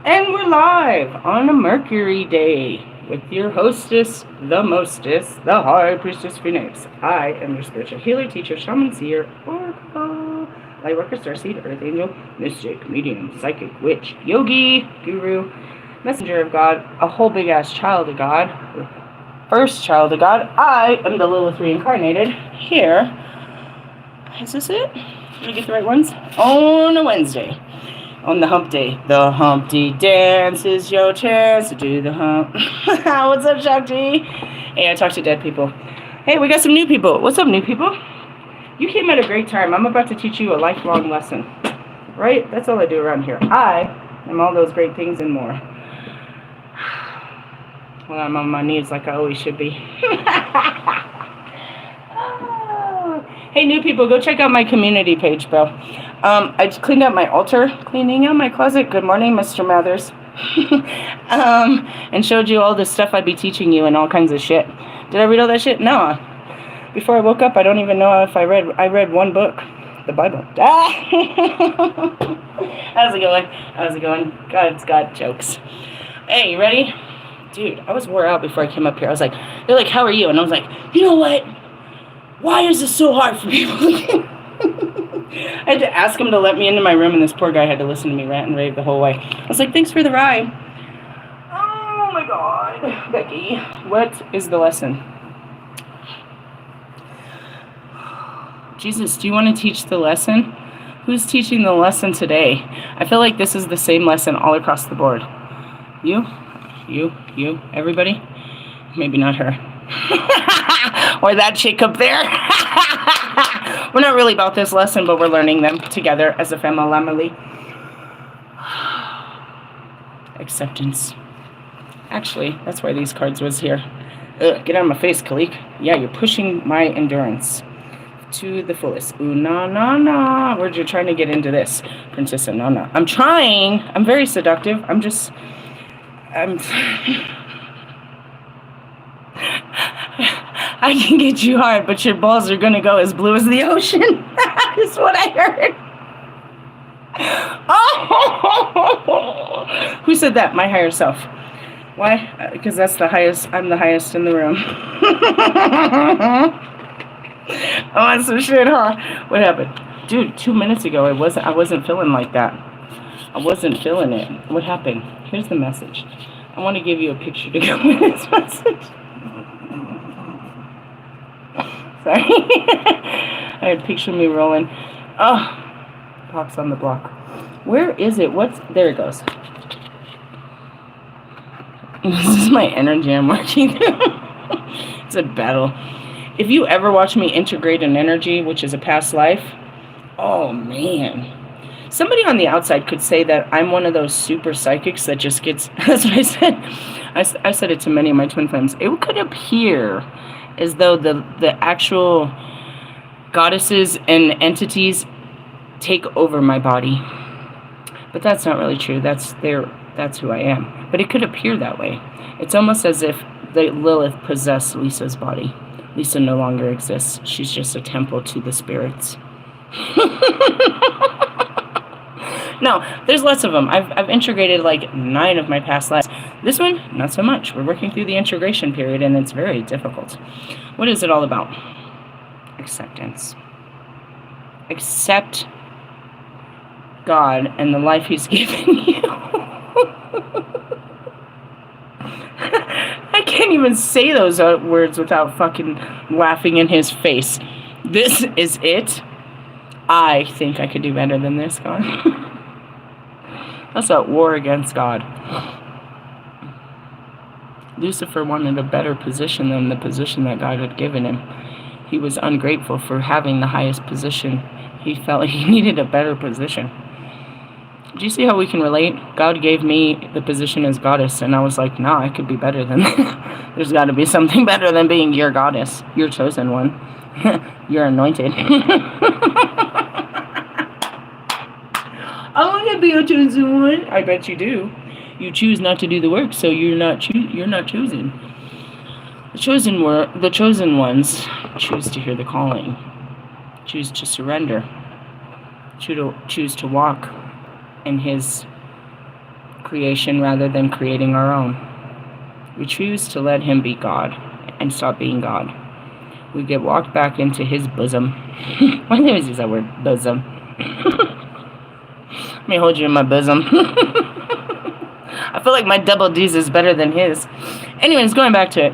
And we're live on a Mercury day with your hostess, the mostess, the High Priestess Phoenix. I am your spiritual healer, teacher, shaman, seer, oracle, lightworker, starseed, earth angel, mystic, medium, psychic, witch, yogi, guru, messenger of God, a whole big ass child of God, first child of God. I am the Lilith reincarnated here. Is this it? Did I get the right ones? On a Wednesday. On the hump day. The Humpty Dance is your chance to do the hump. What's up, Shakti? Hey, I talk to dead people. Hey, we got some new people. What's up, new people? You came at a great time. I'm about to teach you a lifelong lesson. Right? That's all I do around here. I am all those great things and more. Well, I'm on my knees like I always should be. Hey, new people, go check out my community page, bro. I just cleaned out my altar, cleaning out my closet. Good morning, Mr. Mathers. And showed you all the stuff I'd be teaching you and all kinds of shit. Did I read all that shit? No. Before I woke up, I don't even know if I read one book, the Bible. How's it going? How's it going? God's got jokes. Hey, you ready? Dude, I was wore out before I came up here. I was like, they're like, how are you? And I was like, you know what? Why is this so hard for people? I had to ask him to let me into my room, and this poor guy had to listen to me rant and rave the whole way. I was like, thanks for the ride. Oh my God. Becky, what is the lesson? Jesus, do you want to teach the lesson? Who's teaching the lesson today? I feel like this is the same lesson all across the board. You, everybody? Maybe not her. Or that chick up there. We're not really about this lesson, but we're learning them together as a family. Acceptance. Actually, that's why these cards was here. Ugh, get out of my face, Kalik. Yeah, you're pushing my endurance to the fullest. Ooh, na. Where'd you trying to get into this? Princess and na. I'm trying. I'm very seductive. I'm I can get you hard, but your balls are going to go as blue as the ocean. That's what I heard. Oh! Who said that? My higher self. Why? Because that's the highest. I'm the highest in the room. Oh, that's some shit, huh? What happened? Dude, 2 minutes ago, I wasn't feeling like that. I wasn't feeling it. What happened? Here's the message. I want to give you a picture to go with this message. Sorry. I had picture me rolling. Oh, pops on the block. Where is it? There it goes. This is my energy I'm working through. It's a battle. If you ever watch me integrate an energy, which is a past life, oh man. Somebody on the outside could say that I'm one of those super psychics that just gets, that's what I said. I said it to many of my twin flames. It could appear as though the actual goddesses and entities take over my body. But that's not really true. That's who I am. But it could appear that way. It's almost as if the Lilith possessed Lisa's body. Lisa no longer exists. She's just a temple to the spirits. No, there's lots of them. I've integrated like 9 of my past lives. This one, not so much. We're working through the integration period, and it's very difficult. What is it all about? Acceptance. Accept God and the life He's given you. I can't even say those words without fucking laughing in His face. This is it. I think I could do better than this, God. That's at war against God. Lucifer wanted a better position than the position that God had given him. He was ungrateful for having the highest position. He felt he needed a better position. Do you see how we can relate? God gave me the position as goddess, and I was like, nah, I could be better than that. There's got to be something better than being your goddess, your chosen one. You're anointed. I want to be a chosen one. I bet you do. You choose not to do the work, so you're not chosen. The chosen ones choose to hear the calling, choose to surrender, choose to walk in His creation rather than creating our own. We choose to let him be God and stop being God. We get walked back into his bosom. Why do I always use that word, bosom? Let me hold you in my bosom. I feel like my double D's is better than his. Anyways, going back to it.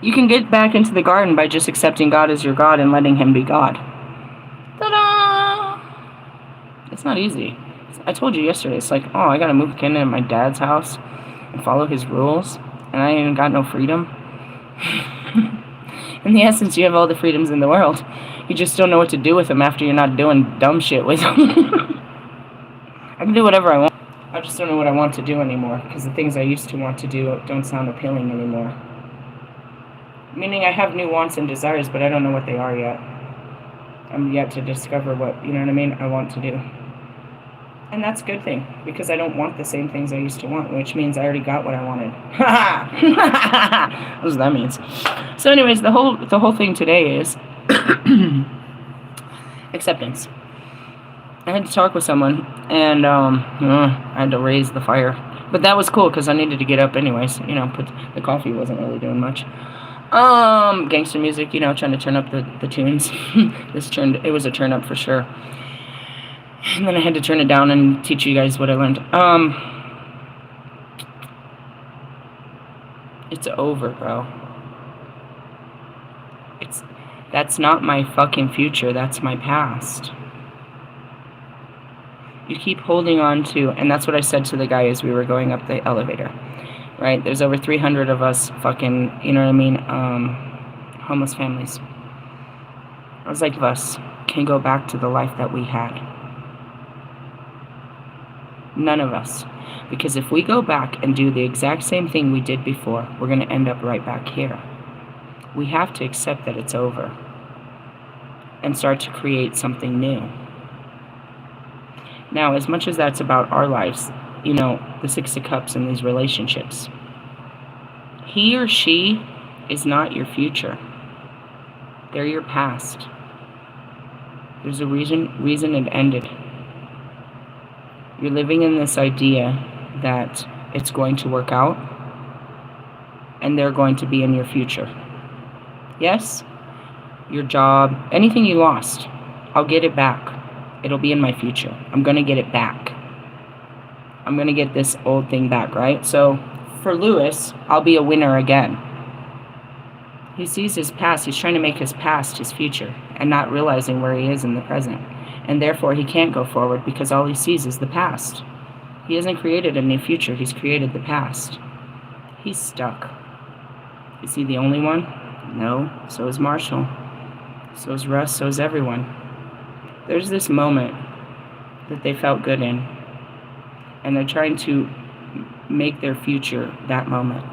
You can get back into the garden by just accepting God as your God and letting him be God. Ta-da! It's not easy. I told you yesterday, it's like, oh, I gotta move Ken into my dad's house and follow his rules, and I ain't got no freedom. In the essence, you have all the freedoms in the world. You just don't know what to do with them after you're not doing dumb shit with them. I can do whatever I want. I just don't know what I want to do anymore, because the things I used to want to do don't sound appealing anymore. Meaning I have new wants and desires, but I don't know what they are yet. I'm yet to discover what, you know what I mean, I want to do. And that's a good thing, because I don't want the same things I used to want, which means I already got what I wanted. That's what that means. So anyways, the whole thing today is acceptance. I had to talk with someone, and I had to raise the fire. But that was cool, because I needed to get up anyways. You know, the coffee wasn't really doing much. Gangster music, you know, trying to turn up the tunes. It was a turn up for sure. And then I had to turn it down and teach you guys what I learned. It's over, bro. That's not my fucking future, that's my past. You keep holding on to, and that's what I said to the guy as we were going up the elevator, right? There's over 300 of us fucking, you know what I mean, homeless families. I was like, us can go back to the life that we had. None of us. Because if we go back and do the exact same thing we did before, we're going to end up right back here. We have to accept that it's over and start to create something new. Now, as much as that's about our lives, you know, the Six of Cups and these relationships, he or she is not your future. They're your past. There's a reason it ended. You're living in this idea that it's going to work out and they're going to be in your future. Yes, your job, anything you lost, I'll get it back. It'll be in my future. I'm going to get it back. I'm going to get this old thing back, right? So for Lewis, I'll be a winner again. He sees his past. He's trying to make his past his future and not realizing where he is in the present. And therefore, he can't go forward because all he sees is the past. He hasn't created a new future. He's created the past. He's stuck. Is he the only one? No. So is Marshall. So is Russ. So is everyone. There's this moment that they felt good in. And they're trying to make their future that moment.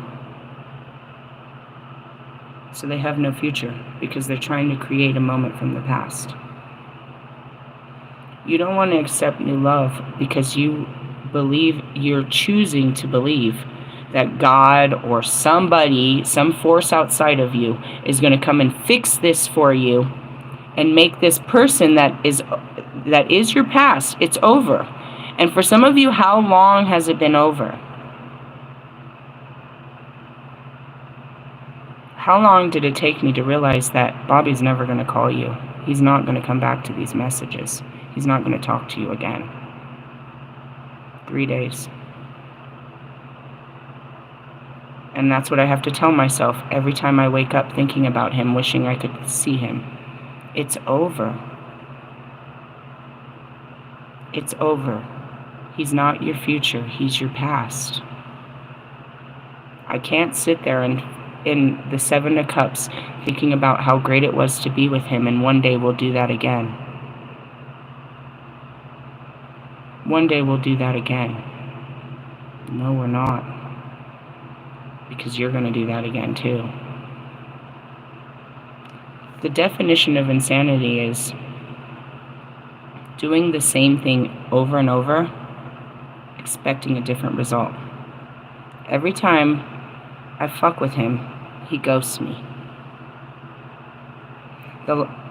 So they have no future because they're trying to create a moment from the past. You don't want to accept new love because you're choosing to believe that God or somebody, some force outside of you is going to come and fix this for you and make this person that is your past, it's over. And for some of you, how long has it been over? How long did it take me to realize that Bobby's never going to call you? He's not going to come back to these messages. He's not going to talk to you again. 3 days. And that's what I have to tell myself every time I wake up thinking about him, wishing I could see him. It's over. It's over. He's not your future. He's your past. I can't sit there and in the Seven of Cups thinking about how great it was to be with him, and one day we'll do that again. One day we'll do that again. No, we're not. Because you're going to do that again too. The definition of insanity is doing the same thing over and over, expecting a different result. Every time I fuck with him, he ghosts me.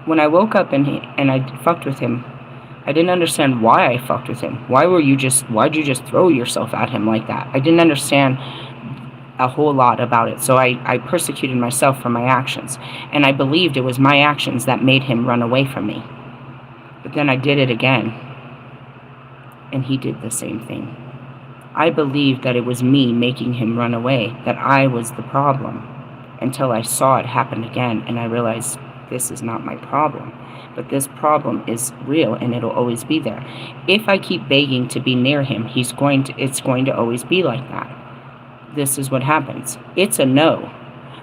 When I woke up and I fucked with him, I didn't understand why I fucked with him. Why'd you just throw yourself at him like that? I didn't understand a whole lot about it. So I persecuted myself for my actions. And I believed it was my actions that made him run away from me. But then I did it again. And he did the same thing. I believed that it was me making him run away, that I was the problem, until I saw it happen again, and I realized this is not my problem. But this problem is real, and it'll always be there. If I keep begging to be near him, it's going to always be like that. This is what happens. It's a no.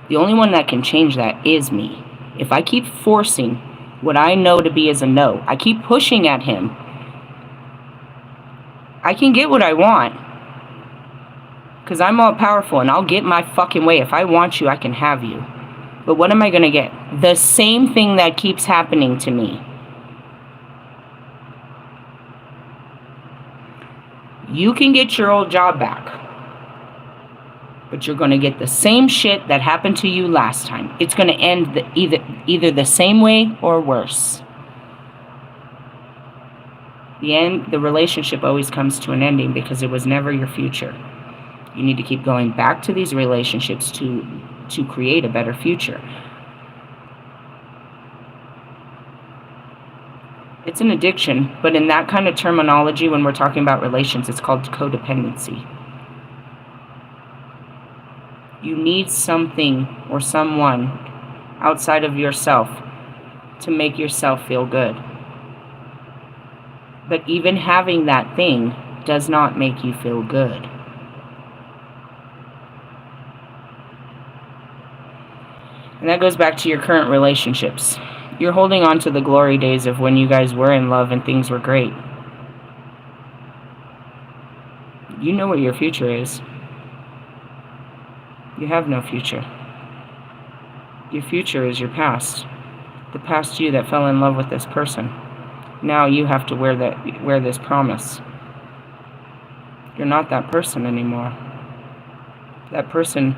The only one that can change that is me. If I keep forcing what I know to be as a no, I keep pushing at him, I can get what I want. Because I'm all powerful and I'll get my fucking way. If I want you, I can have you. But what am I going to get? The same thing that keeps happening to me. You can get your old job back. But you're going to get the same shit that happened to you last time. It's going to end either the same way or worse. The relationship always comes to an ending because it was never your future. You need to keep going back to these relationships to create a better future. It's an addiction, but in that kind of terminology, when we're talking about relations, it's called codependency. You need something or someone outside of yourself to make yourself feel good. But even having that thing does not make you feel good. And that goes back to your current relationships. You're holding on to the glory days of when you guys were in love and things were great. You know what your future is. You have no future. Your future is your past. The past you that fell in love with this person. Now you have to wear this promise. You're not that person anymore. That person,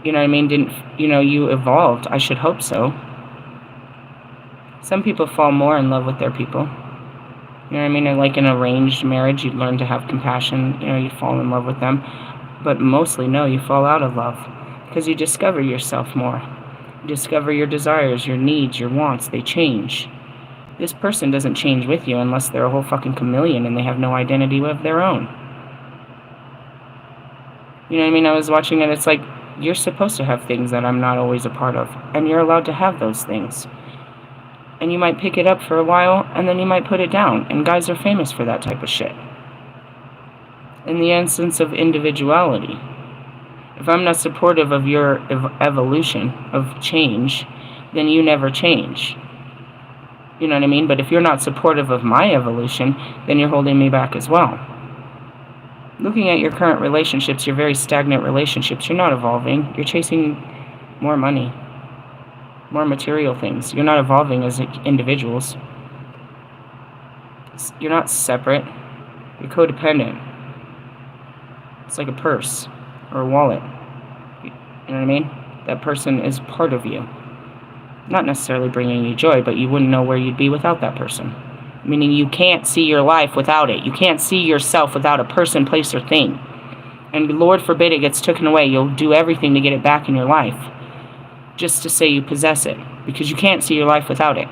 you know what I mean, you evolved. I should hope so. Some people fall more in love with their people. You know what I mean? Like in arranged marriage, you'd learn to have compassion. You fall in love with them. But mostly, no, you fall out of love. Because you discover yourself more. You discover your desires, your needs, your wants. They change. This person doesn't change with you unless they're a whole fucking chameleon and they have no identity of their own. You know what I mean? I was watching it. It's like, you're supposed to have things that I'm not always a part of. And you're allowed to have those things. And you might pick it up for a while, and then you might put it down. And guys are famous for that type of shit. In the instance of individuality, if I'm not supportive of your evolution, of change, then you never change. You know what I mean? But if you're not supportive of my evolution, then you're holding me back as well. Looking at your current relationships, your very stagnant relationships, you're not evolving. You're chasing more money, more material things. You're not evolving as individuals. You're not separate. You're codependent. It's like a purse or a wallet. You know what I mean? That person is part of you. Not necessarily bringing you joy, but you wouldn't know where you'd be without that person. Meaning you can't see your life without it. You can't see yourself without a person, place, or thing. And Lord forbid it gets taken away. You'll do everything to get it back in your life. Just to say you possess it. Because you can't see your life without it.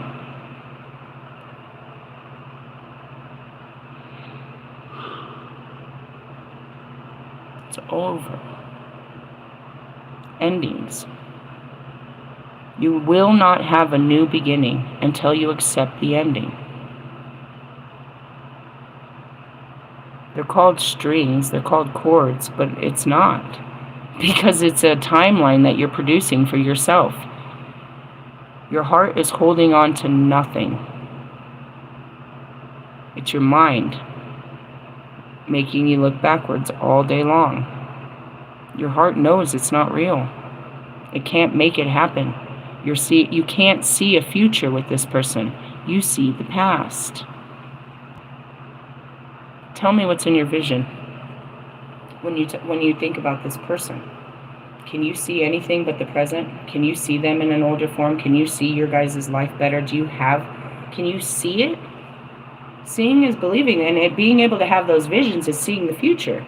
It's over. Endings. You will not have a new beginning until you accept the ending. They're called strings, they're called chords, but it's not. Because it's a timeline that you're producing for yourself. Your heart is holding on to nothing. It's your mind making you look backwards all day long. Your heart knows it's not real. It can't make it happen. You can't see a future with this person. You see the past. Tell me what's in your vision when you think about this person. Can you see anything but the present? Can you see them in an older form? Can you see your guys' life better? Can you see it? Seeing is believing, and being able to have those visions is seeing the future.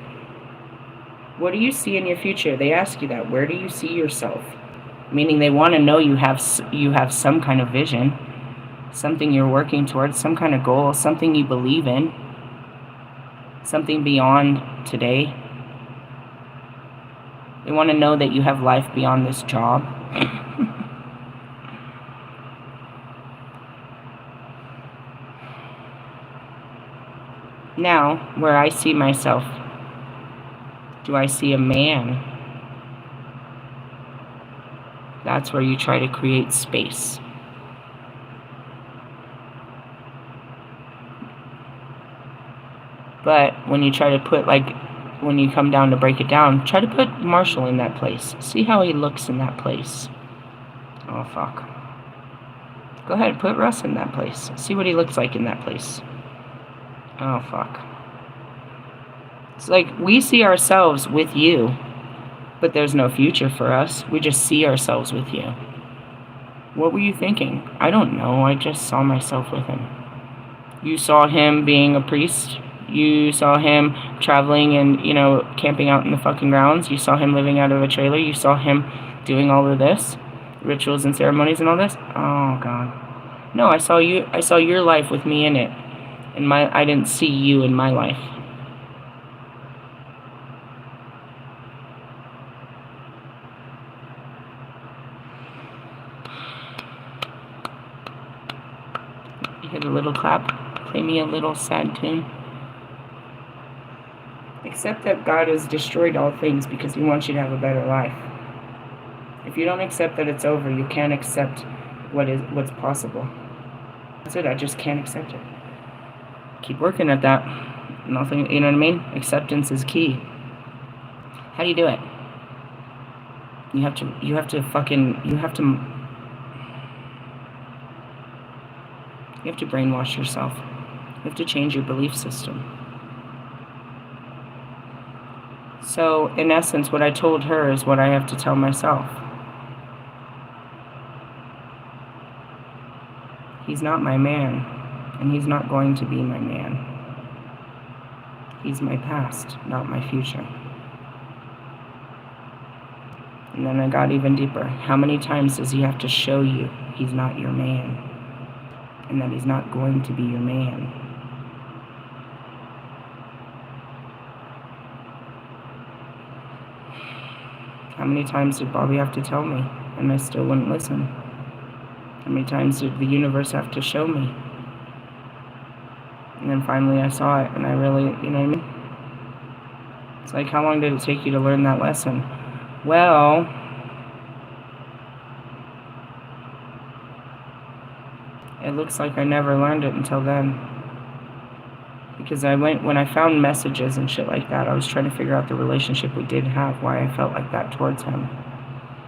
What do you see in your future? They ask you that. Where do you see yourself? Meaning they want to know you have some kind of vision, something you're working towards, some kind of goal, something you believe in, something beyond today. They want to know that you have life beyond this job. Now, where I see myself, do I see a man? That's where you try to create space. But when you try to put, when you come down to break it down, try to put Marshall in that place. See how he looks in that place. Oh, fuck. Go ahead, put Russ in that place. See what he looks like in that place. Oh, fuck. It's like we see ourselves with you, but there's no future for us. We just see ourselves with you. What were you thinking? I don't know. I just saw myself with him. You saw him being a priest. You saw him traveling and, camping out in the fucking grounds. You saw him living out of a trailer. You saw him doing all of this, rituals and ceremonies and all this. Oh, God. No, I saw you. I saw your life with me in it. And I didn't see you in my life. You hit a little clap. Play me a little sad tune. Accept that God has destroyed all things because he wants you to have a better life. If you don't accept that it's over, you can't accept what's possible. That's it. I just can't accept it. Keep working at that. Nothing, you know what I mean? Acceptance is key. How do you do it? You have to brainwash yourself. You have to change your belief system. So, in essence, what I told her is what I have to tell myself. He's not my man, and he's not going to be my man. He's my past, not my future. And then I got even deeper. How many times does he have to show you he's not your man? And that he's not going to be your man? How many times did Bobby have to tell me, and I still wouldn't listen? How many times did the universe have to show me? And then finally I saw it, and I really, you know what I mean? It's like, how long did it take you to learn that lesson? Well, it looks like I never learned it until then. Because when I found messages and shit like that, I was trying to figure out the relationship we did have, why I felt like that towards him.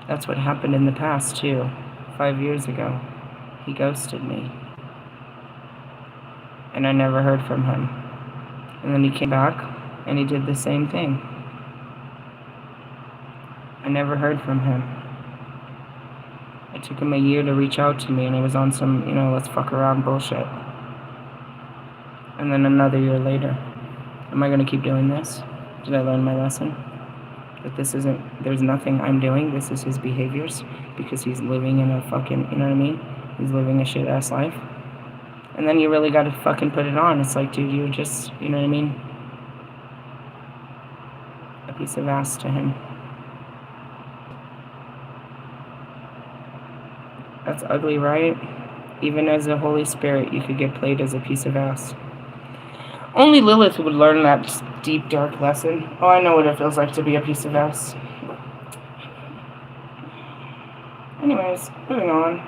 That's what happened in the past, too. 5 years ago. He ghosted me. And I never heard from him. And then he came back, and he did the same thing. I never heard from him. It took him a year to reach out to me, and it was on some, let's fuck around bullshit. And then another year later, am I going to keep doing this? Did I learn my lesson? That there's nothing I'm doing, this is his behaviors, because he's living in a fucking, you know what I mean? He's living a shit-ass life. And then you really got to fucking put it on. It's like, dude, you're just, you know what I mean? A piece of ass to him. That's ugly, right? Even as a Holy Spirit, you could get played as a piece of ass. Only Lilith would learn that deep, dark lesson. Oh, I know what it feels like to be a piece of ass. Anyways, moving on.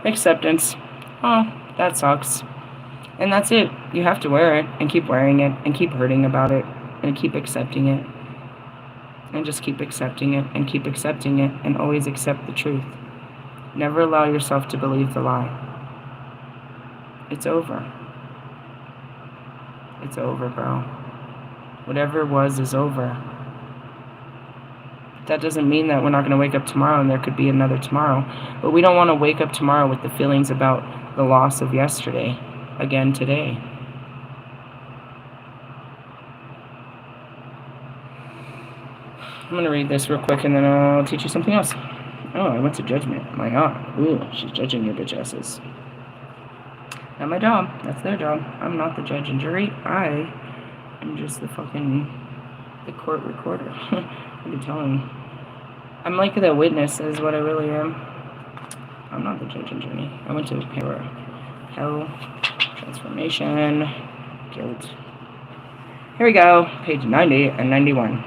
Acceptance. Oh, that sucks. And that's it. You have to wear it, and keep wearing it, and keep hurting about it, and keep accepting it. And just keep accepting it, and keep accepting it, and always accept the truth. Never allow yourself to believe the lie. It's over. It's over, bro. Whatever it was is over. That doesn't mean that we're not going to wake up tomorrow and there could be another tomorrow. But we don't want to wake up tomorrow with the feelings about the loss of yesterday again today. I'm going to read this real quick and then I'll teach you something else. Oh, I went to judgment. My God. Ooh, she's judging your bitch asses. Not my job. That's their job. I'm not the judge and jury. I am just the court recorder. I can tell him. I'm like the witness is what I really am. I'm not the judge and jury. I went to hell, transformation, guilt. Here we go. Page 90 and 91.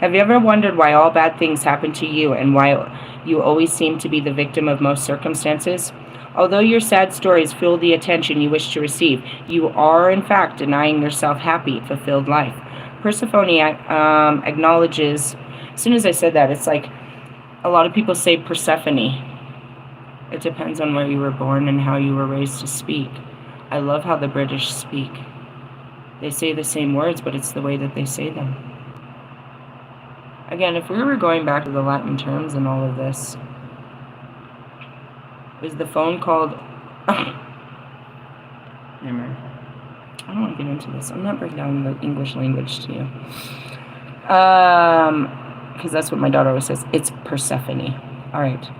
Have you ever wondered why all bad things happen to you and why you always seem to be the victim of most circumstances? Although your sad stories fuel the attention you wish to receive, you are in fact denying yourself happy, fulfilled life. Persephone acknowledges, as soon as I said that, it's like a lot of people say Persephone. It depends on where you were born and how you were raised to speak. I love how the British speak. They say the same words, but it's the way that they say them. Again, if we were going back to the Latin terms and all of this, was the phone called... Never mind. I don't want to get into this. I'm not breaking down the English language to you. Because that's what my daughter always says. It's Persephone. All right.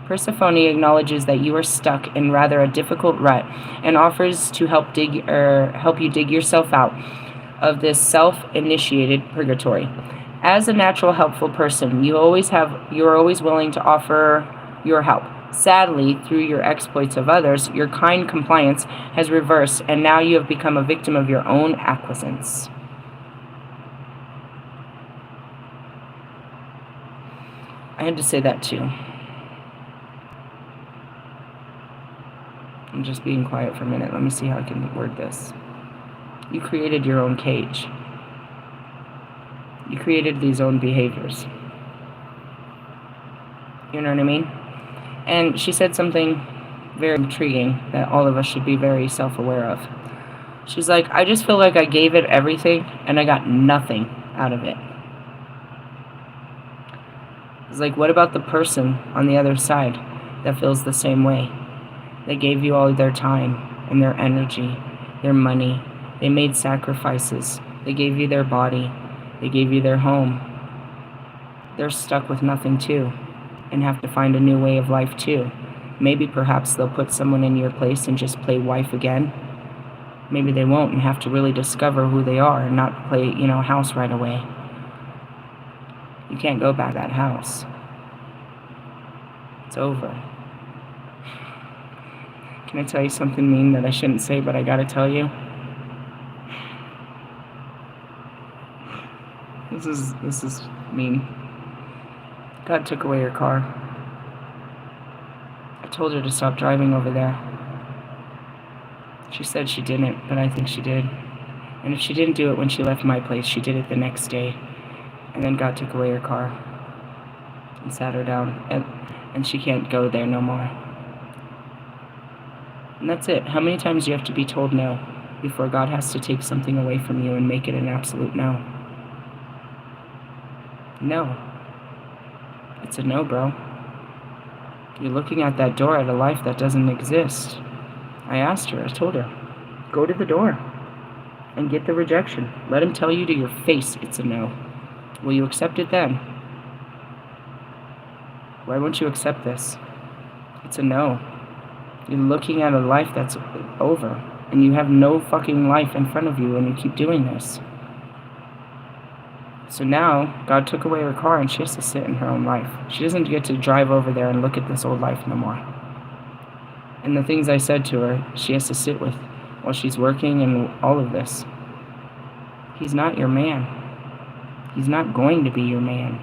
Persephone acknowledges that you are stuck in rather a difficult rut and offers to help you dig yourself out of this self-initiated purgatory. As a natural, helpful person, you're always willing to offer your help. Sadly, through your exploits of others, your kind compliance has reversed, and now you have become a victim of your own acquiescence. I had to say that too. I'm just being quiet for a minute. Let me see how I can word this. You created your own cage. You created these own behaviors. You know what I mean? And she said something very intriguing that all of us should be very self-aware of. She's like, I just feel like I gave it everything and I got nothing out of it. It's like, what about the person on the other side that feels the same way? They gave you all their time and their energy, their money. They made sacrifices. They gave you their body. They gave you their home. They're stuck with nothing too and have to find a new way of life too. Maybe perhaps they'll put someone in your place and just play wife again. Maybe they won't and have to really discover who they are and not play, house right away. You can't go back to that house. It's over. Can I tell you something mean that I shouldn't say, but I gotta tell you? This is mean. God took away her car. I told her to stop driving over there. She said she didn't, but I think she did. And if she didn't do it when she left my place, she did it the next day. And then God took away her car and sat her down, and she can't go there no more. And that's it. How many times do you have to be told no before God has to take something away from you and make it an absolute no? No. It's a no, bro. You're looking at that door at a life that doesn't exist. I asked her, I told her, go to the door and get the rejection. Let him tell you to your face it's a no. Will you accept it then? Why won't you accept this? It's a no. You're looking at a life that's over, and you have no fucking life in front of you, and you keep doing this. So now, God took away her car, and she has to sit in her own life. She doesn't get to drive over there and look at this old life no more. And the things I said to her, she has to sit with while she's working and all of this. He's not your man. He's not going to be your man.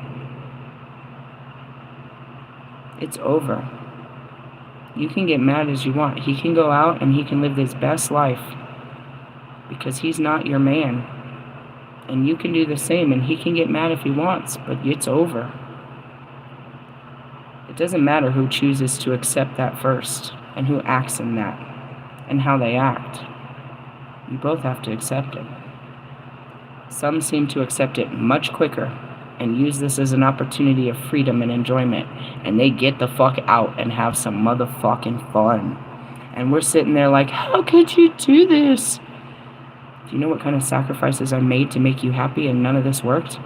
It's over. You can get mad as you want. He can go out and he can live his best life because he's not your man. And you can do the same, and he can get mad if he wants, but it's over. It doesn't matter who chooses to accept that first and who acts in that and how they act. You both have to accept it. Some seem to accept it much quicker and use this as an opportunity of freedom and enjoyment, and they get the fuck out and have some motherfucking fun. And we're sitting there like, how could you do this? Do you know what kind of sacrifices I made to make you happy and none of this worked?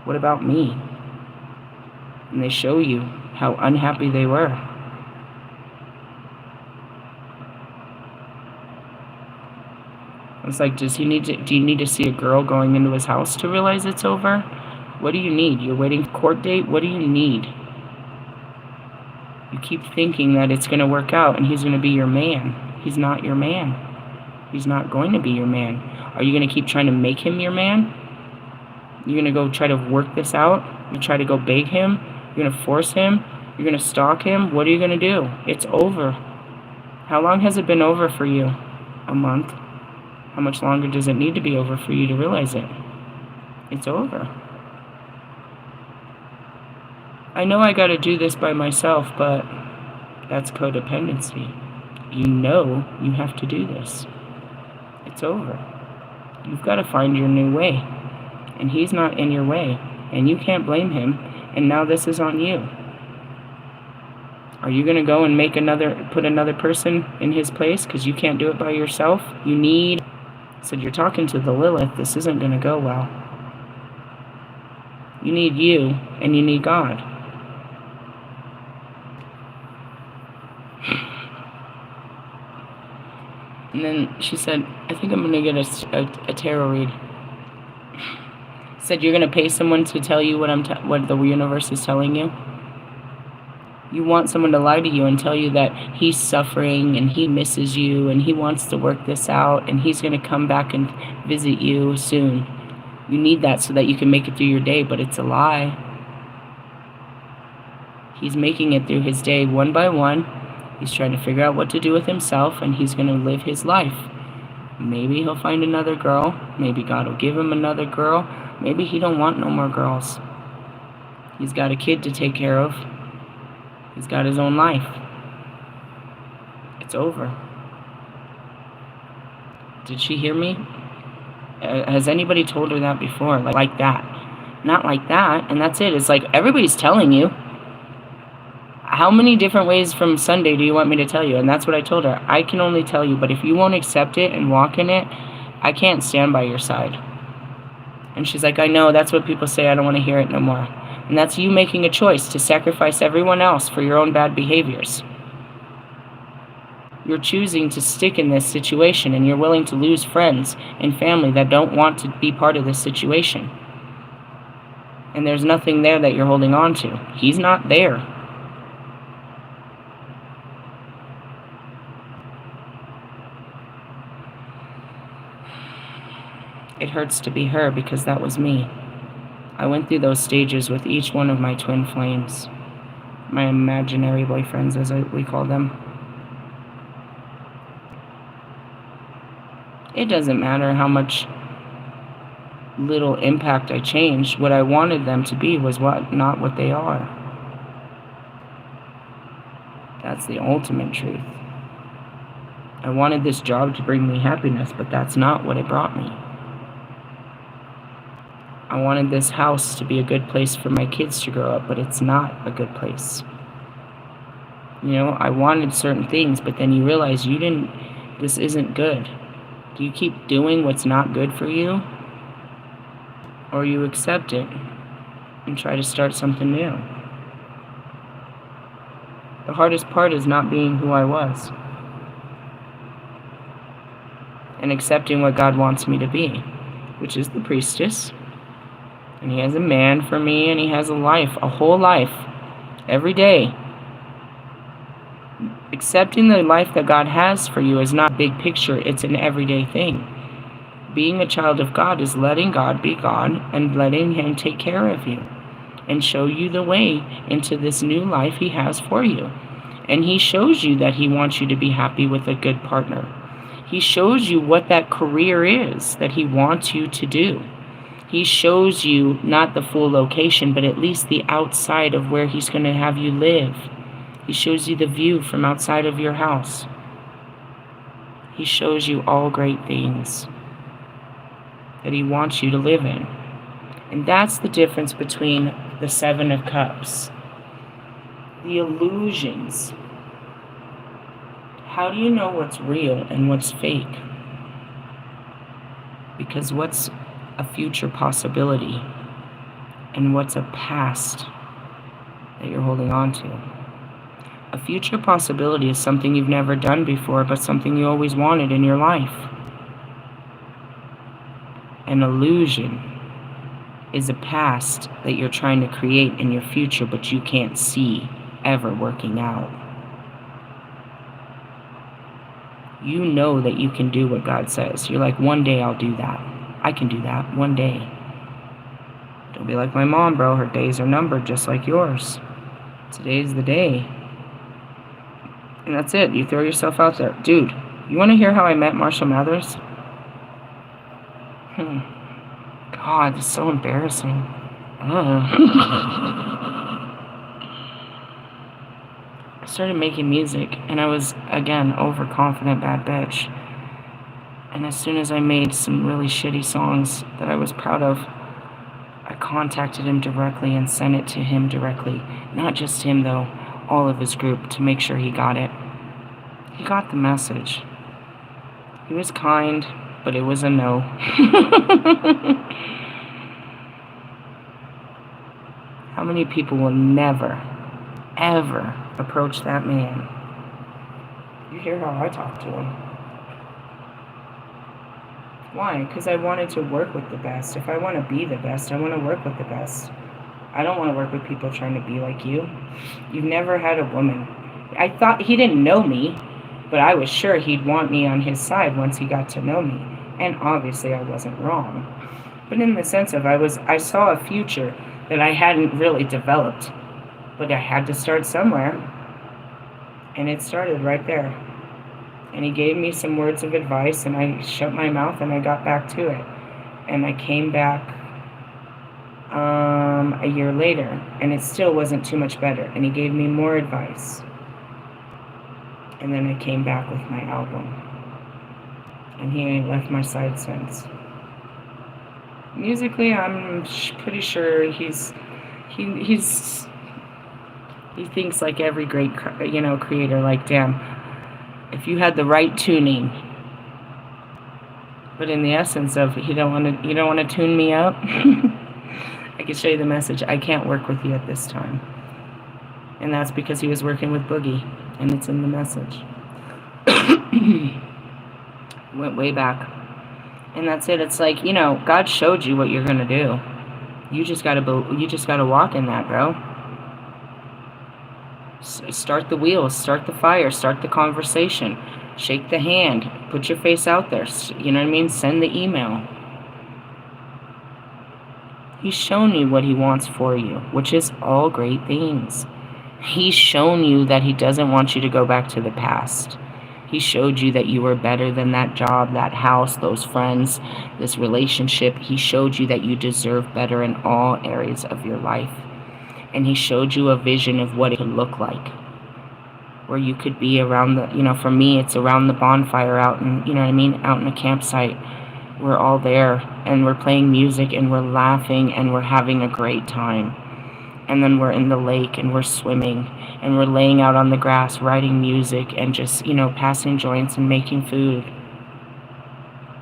What about me? And they show you how unhappy they were. It's like, do you need to see a girl going into his house to realize it's over? What do you need? You're waiting for a court date? What do you need? You keep thinking that it's going to work out and he's going to be your man. He's not your man. He's not going to be your man. Are you going to keep trying to make him your man? You're going to go try to work this out? You try to go beg him? You're going to force him? You're going to stalk him? What are you going to do? It's over. How long has it been over for you? A month? How much longer does it need to be over for you to realize it? It's over. I know I got to do this by myself, but that's codependency. You know you have to do this. It's over. You've got to find your new way. And he's not in your way. And you can't blame him. And now this is on you. Are you going to go and put another person in his place because you can't do it by yourself? So you're talking to the Lilith. This isn't going to go well. You need you, and you need God. And then she said, I think I'm going to get a tarot read. Said, you're going to pay someone to tell you what the universe is telling you? You want someone to lie to you and tell you that he's suffering and he misses you and he wants to work this out and he's going to come back and visit you soon. You need that so that you can make it through your day, but it's a lie. He's making it through his day one by one. He's trying to figure out what to do with himself, and he's going to live his life. Maybe he'll find another girl. Maybe God will give him another girl. Maybe he don't want no more girls. He's got a kid to take care of. He's got his own life. It's over. Did she hear me? Has anybody told her that before? Like that. Not like that, and that's it. It's like everybody's telling you. How many different ways from Sunday do you want me to tell you? And that's what I told her. I can only tell you, but if you won't accept it and walk in it, I can't stand by your side. And she's like, I know, that's what people say. I don't want to hear it no more. And that's you making a choice to sacrifice everyone else for your own bad behaviors. You're choosing to stick in this situation, and you're willing to lose friends and family that don't want to be part of this situation. And there's nothing there that you're holding on to. He's not there. It hurts to be her because that was me. I went through those stages with each one of my twin flames. My imaginary boyfriends, as we call them. It doesn't matter how much little impact I changed. What I wanted them to be was not what they are. That's the ultimate truth. I wanted this job to bring me happiness, but that's not what it brought me. I wanted this house to be a good place for my kids to grow up, but it's not a good place. You know, I wanted certain things, but then you realize this isn't good. Do you keep doing what's not good for you? Or you accept it and try to start something new? The hardest part is not being who I was. And accepting what God wants me to be, which is the priestess. And he has a man for me, and he has a life, a whole life, every day. Accepting the life that God has for you is not big picture, it's an everyday thing. Being a child of God is letting God be God and letting him take care of you and show you the way into this new life he has for you. And he shows you that he wants you to be happy with a good partner. He shows you what that career is that he wants you to do. He shows you not the full location, but at least the outside of where he's going to have you live. He shows you the view from outside of your house. He shows you all great things that he wants you to live in. And that's the difference between the Seven of Cups. The illusions. How do you know what's real and what's fake? Because what's a future possibility and what's a past that you're holding on to. A future possibility is something you've never done before, but something you always wanted in your life. An illusion is a past that you're trying to create in your future, but you can't see ever working out. You know that you can do what God says. You're like, one day I'll do that. I can do that one day. Don't be like my mom, bro. Her days are numbered just like yours. Today's the day. And that's it. You throw yourself out there. Dude, you want to hear how I met Marshall Mathers? God, it's so embarrassing. I started making music, and I was, again, overconfident bad bitch. And as soon as I made some really shitty songs that I was proud of, I contacted him directly and sent it to him directly. Not just him, though, all of his group, to make sure he got it. He got the message. He was kind, but it was a no. How many people will never, ever approach that man? You hear how I talk to him. Why? Because I wanted to work with the best. If I want to be the best, I want to work with the best. I don't want to work with people trying to be like you. You've never had a woman. I thought he didn't know me, but I was sure he'd want me on his side once he got to know me. And obviously I wasn't wrong. But in the sense of I saw a future that I hadn't really developed. But I had to start somewhere. And it started right there. And he gave me some words of advice, and I shut my mouth and I got back to it. And I came back a year later, and it still wasn't too much better. And he gave me more advice. And then I came back with my album. And he ain't left my side since. Musically, I'm pretty sure he thinks like every great, creator, like, damn, if you had the right tuning. But in the essence of you don't want to tune me up, I can show you the message. I can't work with you at this time. And that's because he was working with Boogie, and it's in the message. Went way back. And that's it. It's like, God showed you what you're going to do. You just got to walk in that, bro. Start the wheels, start the fire, start the conversation, shake the hand, put your face out there, you know what I mean? Send the email. He's shown you what he wants for you, which is all great things. He's shown you that he doesn't want you to go back to the past. He showed you that you were better than that job, that house, those friends, this relationship. He showed you that you deserve better in all areas of your life. And he showed you a vision of what it could look like. Where you could be around for me, it's around the bonfire out in, out in a campsite. We're all there, and we're playing music, and we're laughing, and we're having a great time. And then we're in the lake, and we're swimming, and we're laying out on the grass, writing music, and just, passing joints and making food.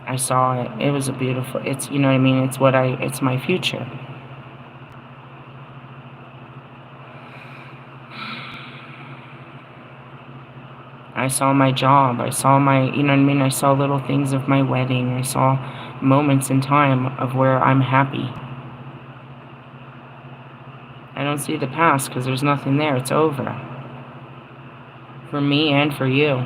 I saw it. It was a beautiful, it's, it's my future. I saw my job, I saw I saw little things of my wedding, I saw moments in time of where I'm happy. I don't see the past because there's nothing there, it's over. For me and for you.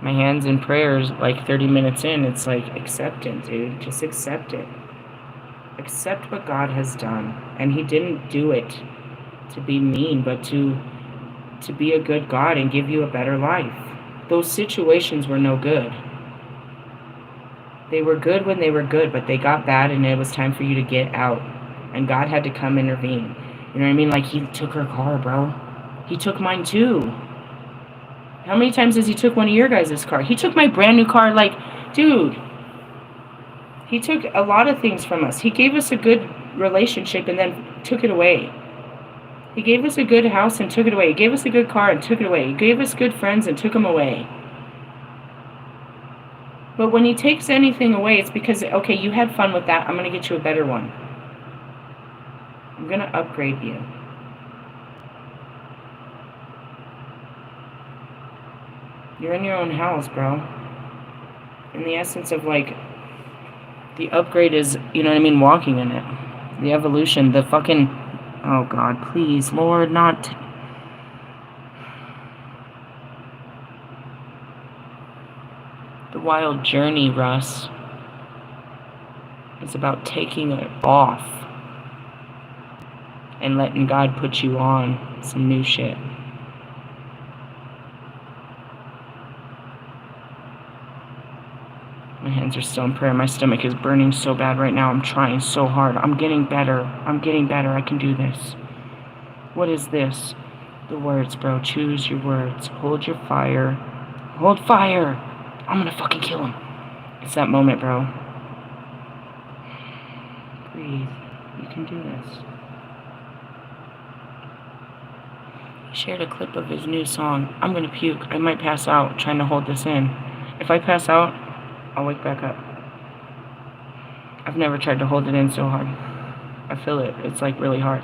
My hands in prayers, like 30 minutes in, it's like, accept it, dude, just accept it. Accept what God has done, and he didn't do it to be mean, but to be a good God and give you a better life. Those situations were no good. They were good when they were good, but they got bad, and it was time for you to get out. And God had to come intervene. You know what I mean? Like, he took her car, bro. He took mine too. How many times has he took one of your guys' car? He took my brand new car. Like, dude, he took a lot of things from us. He gave us a good relationship and then took it away. He gave us a good house and took it away. He gave us a good car and took it away. He gave us good friends and took them away. But when he takes anything away, it's because, okay, you had fun with that. I'm going to get you a better one. I'm going to upgrade you. You're in your own house, bro. And the essence of, like, the upgrade is, you know what I mean, walking in it. The evolution, the fucking... Oh, God, please, Lord, not... The wild journey, Russ, is about taking it off and letting God put you on some new shit. My hands are still in prayer. My stomach is burning so bad right now. I'm trying so hard. I'm getting better. I'm getting better. I can do this. What is this? The words, bro. Choose your words. Hold your fire. Hold fire! I'm gonna fucking kill him. It's that moment, bro. Breathe. You can do this. He shared a clip of his new song. I'm gonna puke. I might pass out trying to hold this in. If I pass out, I'll wake back up. I've never tried to hold it in so hard. I feel it. It's like really hard.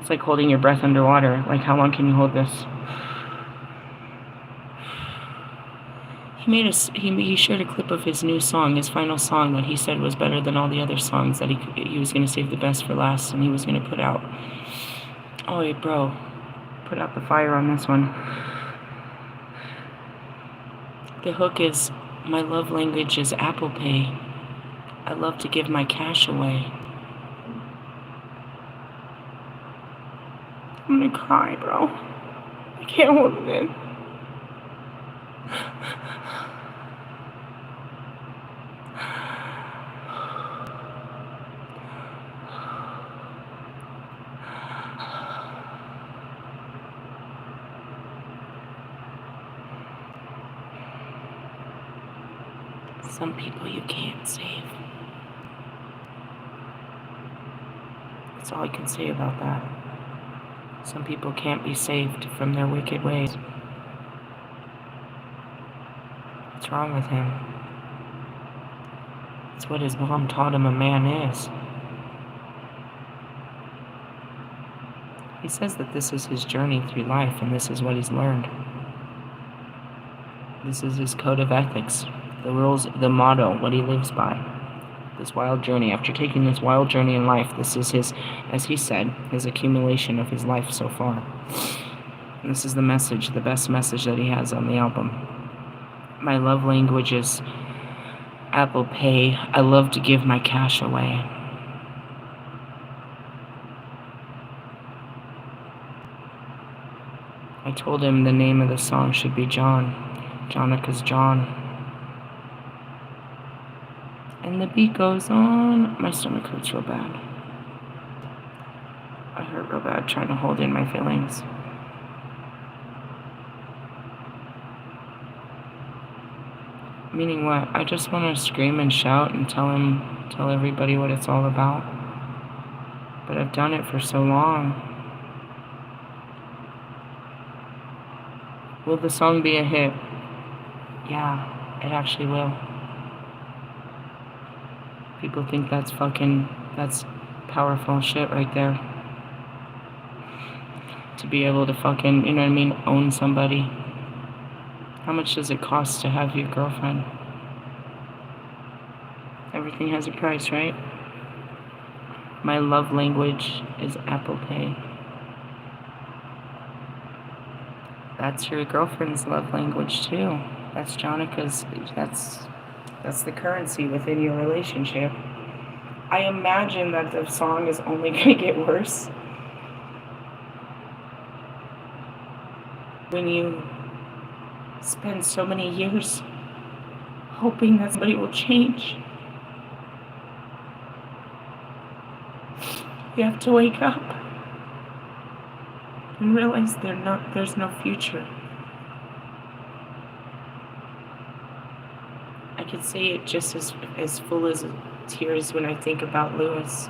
It's like holding your breath underwater. Like, how long can you hold this? He shared a clip of his new song, his final song, that he said was better than all the other songs, that he was going to save the best for last, and he was going to put out. Oh, hey, bro. Put out the fire on this one. The hook is, my love language is Apple Pay. I love to give my cash away. I'm gonna cry, bro. I can't hold it in. Some people you can't save. That's all I can say about that. Some people can't be saved from their wicked ways. What's wrong with him? It's what his mom taught him a man is. He says that this is his journey through life, and this is what he's learned. This is his code of ethics, the rules, the motto, what he lives by. This wild journey. After taking this wild journey in life, this is his, as he said, his accumulation of his life so far. And this is the message, the best message that he has on the album. My love language is Apple Pay. I love to give my cash away. I told him the name of the song should be John. Jonica's John. And the beat goes on. My stomach hurts real bad. I hurt real bad trying to hold in my feelings. Meaning what? I just want to scream and shout and tell everybody what it's all about. But I've done it for so long. Will the song be a hit? Yeah, it actually will. People think that's powerful shit right there. To be able to fucking, you know what I mean, own somebody. How much does it cost to have your girlfriend? Everything has a price, right? My love language is Apple Pay. That's your girlfriend's love language too. That's Jonica's, that's the currency within your relationship. I imagine that the song is only going to get worse when you spend so many years hoping that somebody will change. You have to wake up and realize there's no future. I could say it just as full as tears when I think about Lewis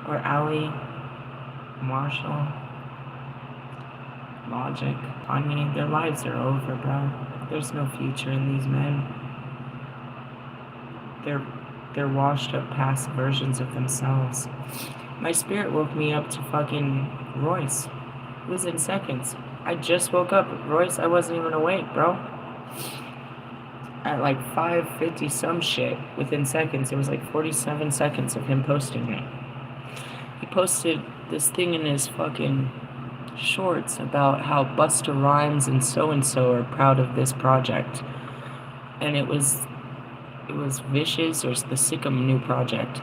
or Allie, Marshall, Logic. I mean, their lives are over, bro. There's no future in these men. they're washed up past versions of themselves. My spirit woke me up to fucking Royce. It was in seconds. I just woke up. Royce, I wasn't even awake, bro. At like 5:50 some shit, within seconds. It was like 47 seconds of him posting it. He posted this thing in his fucking shorts about how Busta Rhymes and so are proud of this project. And it was Vicious or the Sikkim new project.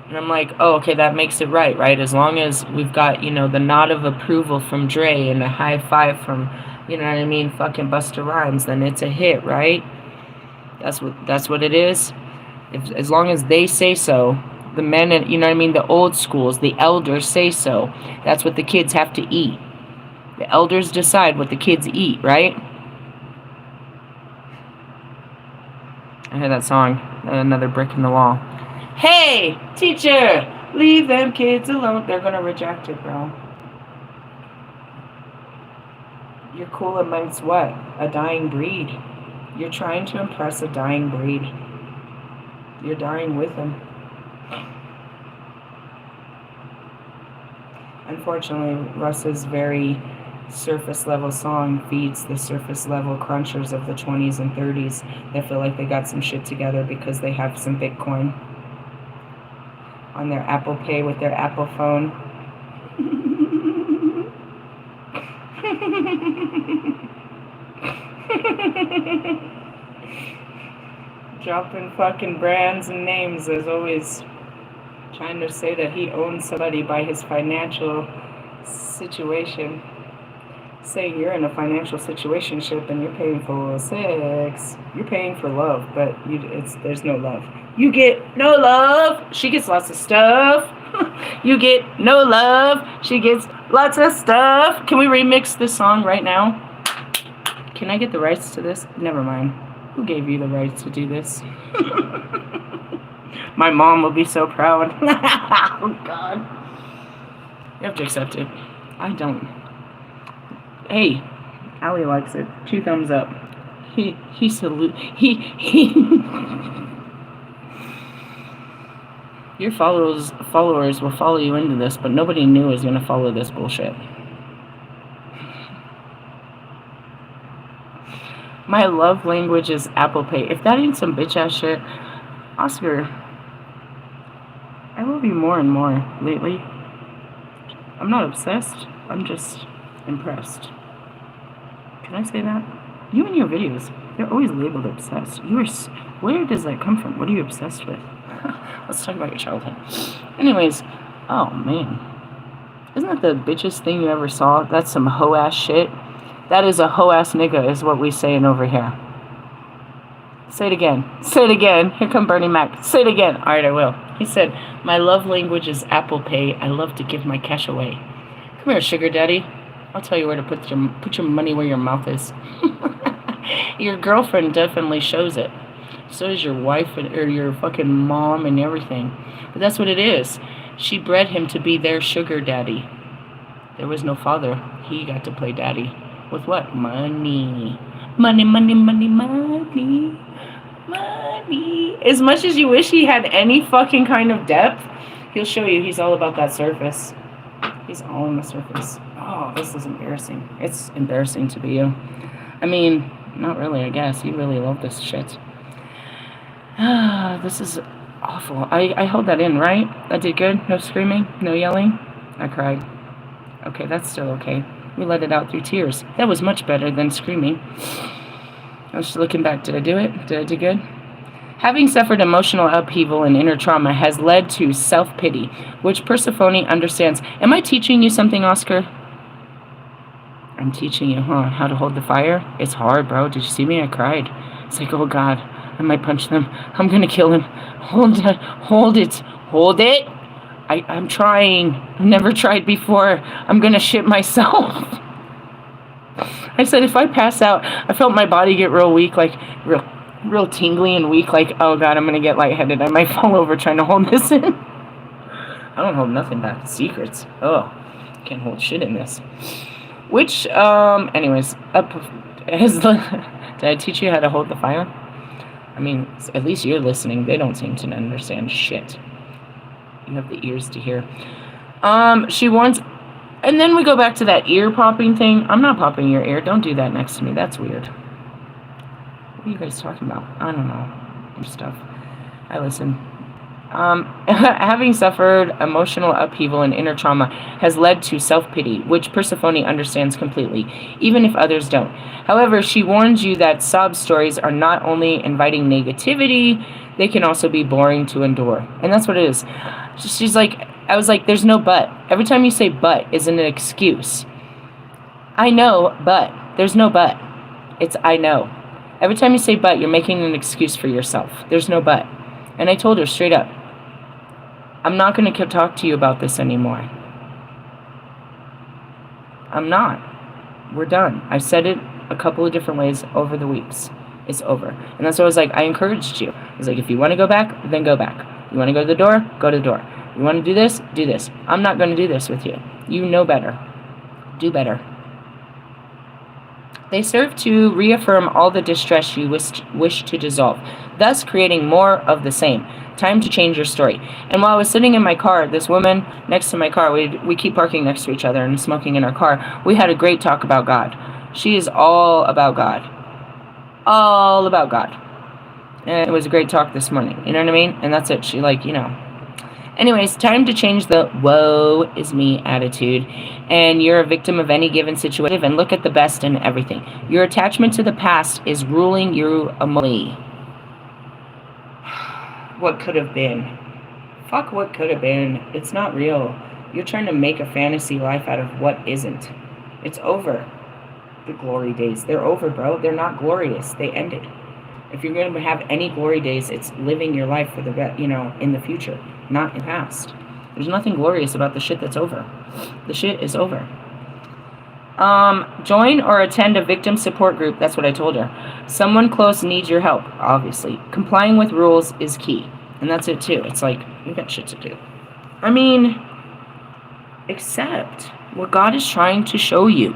And I'm like, oh, okay, that makes it right? As long as we've got, the nod of approval from Dre and a high five from, fucking Busta Rhymes, then it's a hit, right? That's what it is. As long as they say so, the men and, the old schools, the elders say so. That's what the kids have to eat. The elders decide what the kids eat, right? I heard that song, Another Brick in the Wall. Hey, teacher, leave them kids alone. They're gonna reject it, bro. You're cool amongst what? A dying breed. You're trying to impress a dying breed. You're dying with them. Unfortunately, Russ's very surface level song feeds the surface level crunchers of the 20s and 30s that feel like they got some shit together because they have some Bitcoin on their Apple Pay with their Apple phone. Dropping fucking brands and names as always, trying to say that he owns somebody by his financial situation. Saying you're in a financial situationship and you're paying for sex. You're paying for love, but there's no love. You get no love. She gets lots of stuff. You get no love. She gets lots of stuff. Can we remix this song right now? Can I get the rights to this? Never mind. Who gave you the rights to do this? My mom will be so proud. Oh, God. You have to accept it. I don't. Hey, Allie likes it. 2 thumbs up. He Your followers will follow you into this, but nobody new is gonna follow this bullshit. My love language is Apple Pay. If that ain't some bitch ass shit, Oscar, I love you more and more lately. I'm not obsessed. I'm just impressed. Can I say that? You and your videos, they're always labeled obsessed. Where does that come from? What are you obsessed with? Let's talk about your childhood. Anyways, oh man. Isn't that the bitchest thing you ever saw? That's some hoe-ass shit. That is a hoe-ass nigga is what we saying over here. Say it again. Say it again. Here come Bernie Mac. Say it again. All right, I will. He said, my love language is Apple Pay. I love to give my cash away. Come here, sugar daddy. I'll tell you where to put your money where your mouth is. Your girlfriend definitely shows it. So does your wife or your fucking mom and everything. But that's what it is. She bred him to be their sugar daddy. There was no father. He got to play daddy. With what? Money. Money, money, money, money. Money. As much as you wish he had any fucking kind of depth, he'll show you he's all about that surface. He's all on the surface. Oh, this is embarrassing. It's embarrassing to be you. I mean, not really, I guess. You really love this shit. This is awful. I held that in, right? I did good? No screaming? No yelling? I cried. Okay, that's still okay. We let it out through tears. That was much better than screaming. I was just looking back. Did I do it? Did I do good? Having suffered emotional upheaval and inner trauma has led to self-pity, which Persephone understands. Am I teaching you something, Oscar? I'm teaching you, huh? How to hold the fire? It's hard, bro. Did you see me? I cried. It's like, oh, God, I might punch them. I'm going to kill him. Hold it. Hold it. Hold it. I'm trying. I've never tried before. I'm going to shit myself. I said, if I pass out, I felt my body get real weak, like real tingly and weak, like, oh, God, I'm going to get lightheaded. I might fall over trying to hold this in. I don't hold nothing back. Secrets. Oh, can't hold shit in this. Which, anyways, did I teach you how to hold the fire? I mean, at least you're listening. They don't seem to understand shit. You have the ears to hear. She warns, and then we go back to that ear popping thing. I'm not popping your ear. Don't do that next to me. That's weird. What are you guys talking about? I don't know. Stuff. I listen. Having suffered emotional upheaval and inner trauma has led to self-pity, which Persephone understands completely, even if others don't. However, she warns you that sob stories are not only inviting negativity, they can also be boring to endure. And that's what it is. She's like, I was like, there's no but. Every time you say but is an excuse. I know, but. There's no but. It's I know. Every time you say but, you're making an excuse for yourself. There's no but. And I told her straight up, I'm not going to talk to you about this anymore. I'm not. We're done. I've said it a couple of different ways over the weeks. It's over. And that's what I was like, I encouraged you. I was like, if you want to go back, then go back. You want to go to the door? Go to the door. You want to do this? Do this. I'm not going to do this with you. You know better. Do better. They serve to reaffirm all the distress you wish to dissolve, thus creating more of the same. Time to change your story. And while I was sitting in my car, this woman next to my car, we keep parking next to each other and smoking in our car, we had a great talk about God. She is all about God. All about God. And it was a great talk this morning. You know what I mean? And that's it. She Anyways, time to change the woe is me attitude. And you're a victim of any given situation. And look at the best in everything. Your attachment to the past is ruling you emotionally. What could have been. Fuck what could have been. It's not real. You're trying to make a fantasy life out of what isn't. It's over. The glory days. They're over, bro. They're not glorious. They ended. If you're going to have any glory days, it's living your life for in the future, not in the past. There's nothing glorious about the shit that's over. The shit is over. Join or attend a victim support group. That's what I told her. Someone close needs your help, obviously. Complying with rules is key. And that's it too. It's like, you got shit to do. I mean, accept what God is trying to show you.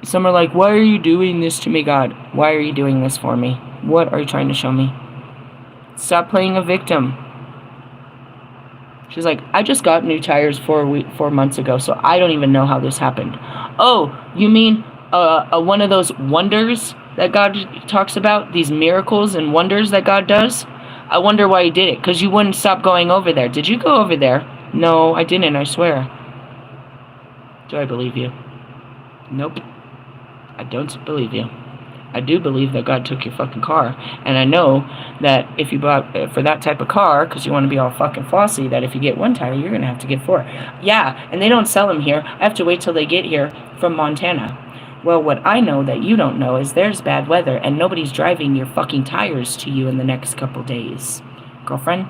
Some are like, why are you doing this to me, God? Why are you doing this for me? What are you trying to show me? Stop playing a victim. She's like, I just got new tires 4 months ago, so I don't even know how this happened. Oh, you mean one of those wonders that God talks about? These miracles and wonders that God does? I wonder why he did it, because you wouldn't stop going over there. Did you go over there? No, I didn't, I swear. Do I believe you? Nope. I don't believe you. I do believe that God took your fucking car. And I know that if you bought for that type of car, because you want to be all fucking flossy, that if you get one tire, you're going to have to get 4. Yeah, and they don't sell them here. I have to wait till they get here from Montana. Well, what I know that you don't know is there's bad weather, and nobody's driving your fucking tires to you in the next couple days. Girlfriend?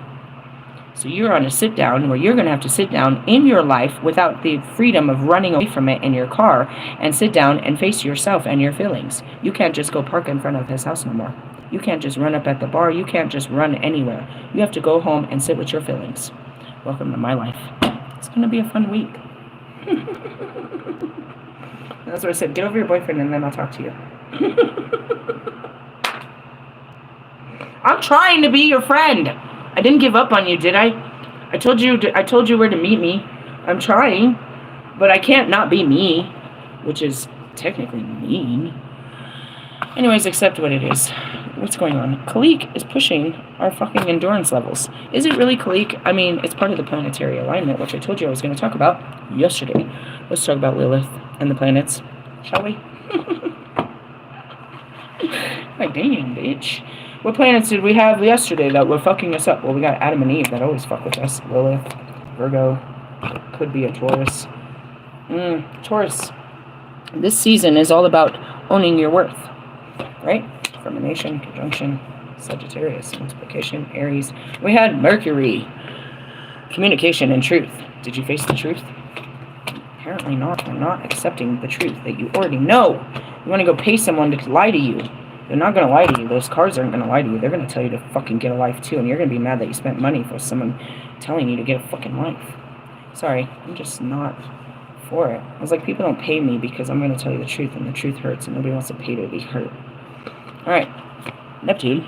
So you're on a sit down where you're going to have to sit down in your life without the freedom of running away from it in your car and sit down and face yourself and your feelings. You can't just go park in front of his house no more. You can't just run up at the bar. You can't just run anywhere. You have to go home and sit with your feelings. Welcome to my life. It's going to be a fun week. That's what I said. Get over your boyfriend and then I'll talk to you. I'm trying to be your friend. I didn't give up on you, did I? I told you where to meet me. I'm trying, but I can't not be me, which is technically mean. Anyways, accept what it is. What's going on? Kalik is pushing our fucking endurance levels. Is it really Kalik? I mean, it's part of the planetary alignment, which I told you I was going to talk about yesterday. Let's talk about Lilith and the planets, shall we? Like, damn, bitch. What planets did we have yesterday that were fucking us up? Well, we got Adam and Eve that always fuck with us. Lilith, Virgo, could be a Taurus. Taurus. This season is all about owning your worth, right? Termination, conjunction, Sagittarius, multiplication, Aries. We had Mercury, communication and truth. Did you face the truth? Apparently not. They're not accepting the truth that you already know. You want to go pay someone to lie to you. They're not going to lie to you. Those cards aren't going to lie to you. They're going to tell you to fucking get a life too. And you're going to be mad that you spent money for someone telling you to get a fucking life. Sorry, I'm just not for it. I was like, people don't pay me because I'm going to tell you the truth. And the truth hurts. And nobody wants to pay to be hurt. Alright. Neptune.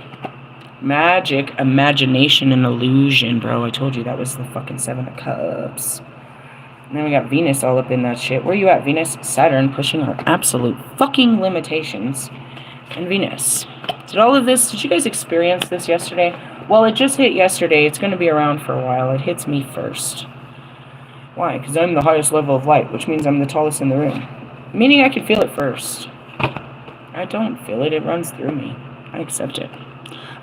Magic, imagination, and illusion, bro. I told you that was the fucking Seven of Cups. And then we got Venus all up in that shit. Where you at, Venus? Saturn pushing our absolute fucking limitations. And Venus. Did you guys experience this yesterday? Well, it just hit yesterday. It's going to be around for a while. It hits me first. Why? Because I'm the highest level of light, which means I'm the tallest in the room. Meaning I can feel it first. I don't feel it. It runs through me. I accept it.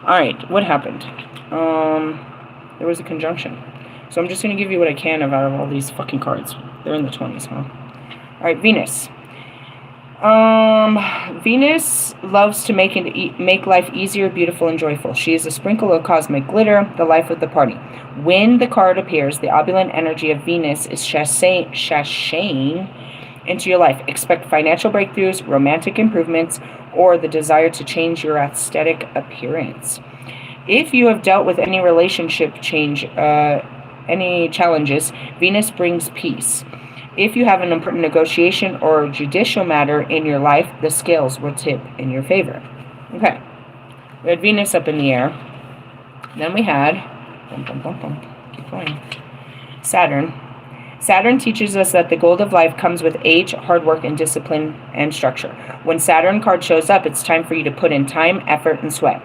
Alright, what happened? There was a conjunction. So I'm just going to give you what I can out of all these fucking cards. They're in the 20s, huh? Alright, Venus. Venus loves to make life easier, beautiful, and joyful. She is a sprinkle of cosmic glitter, the life of the party. When the card appears, the opulent energy of Venus is sashaying into your life. Expect financial breakthroughs, romantic improvements, or the desire to change your aesthetic appearance. If you have dealt with any relationship any challenges, Venus brings peace. If you have an important negotiation or judicial matter in your life, the scales will tip in your favor. Okay. We had Venus up in the air. Then we had keep going. Saturn. Saturn teaches us that the goal of life comes with age, hard work, and discipline and structure. When Saturn card shows up, it's time for you to put in time, effort, and sweat.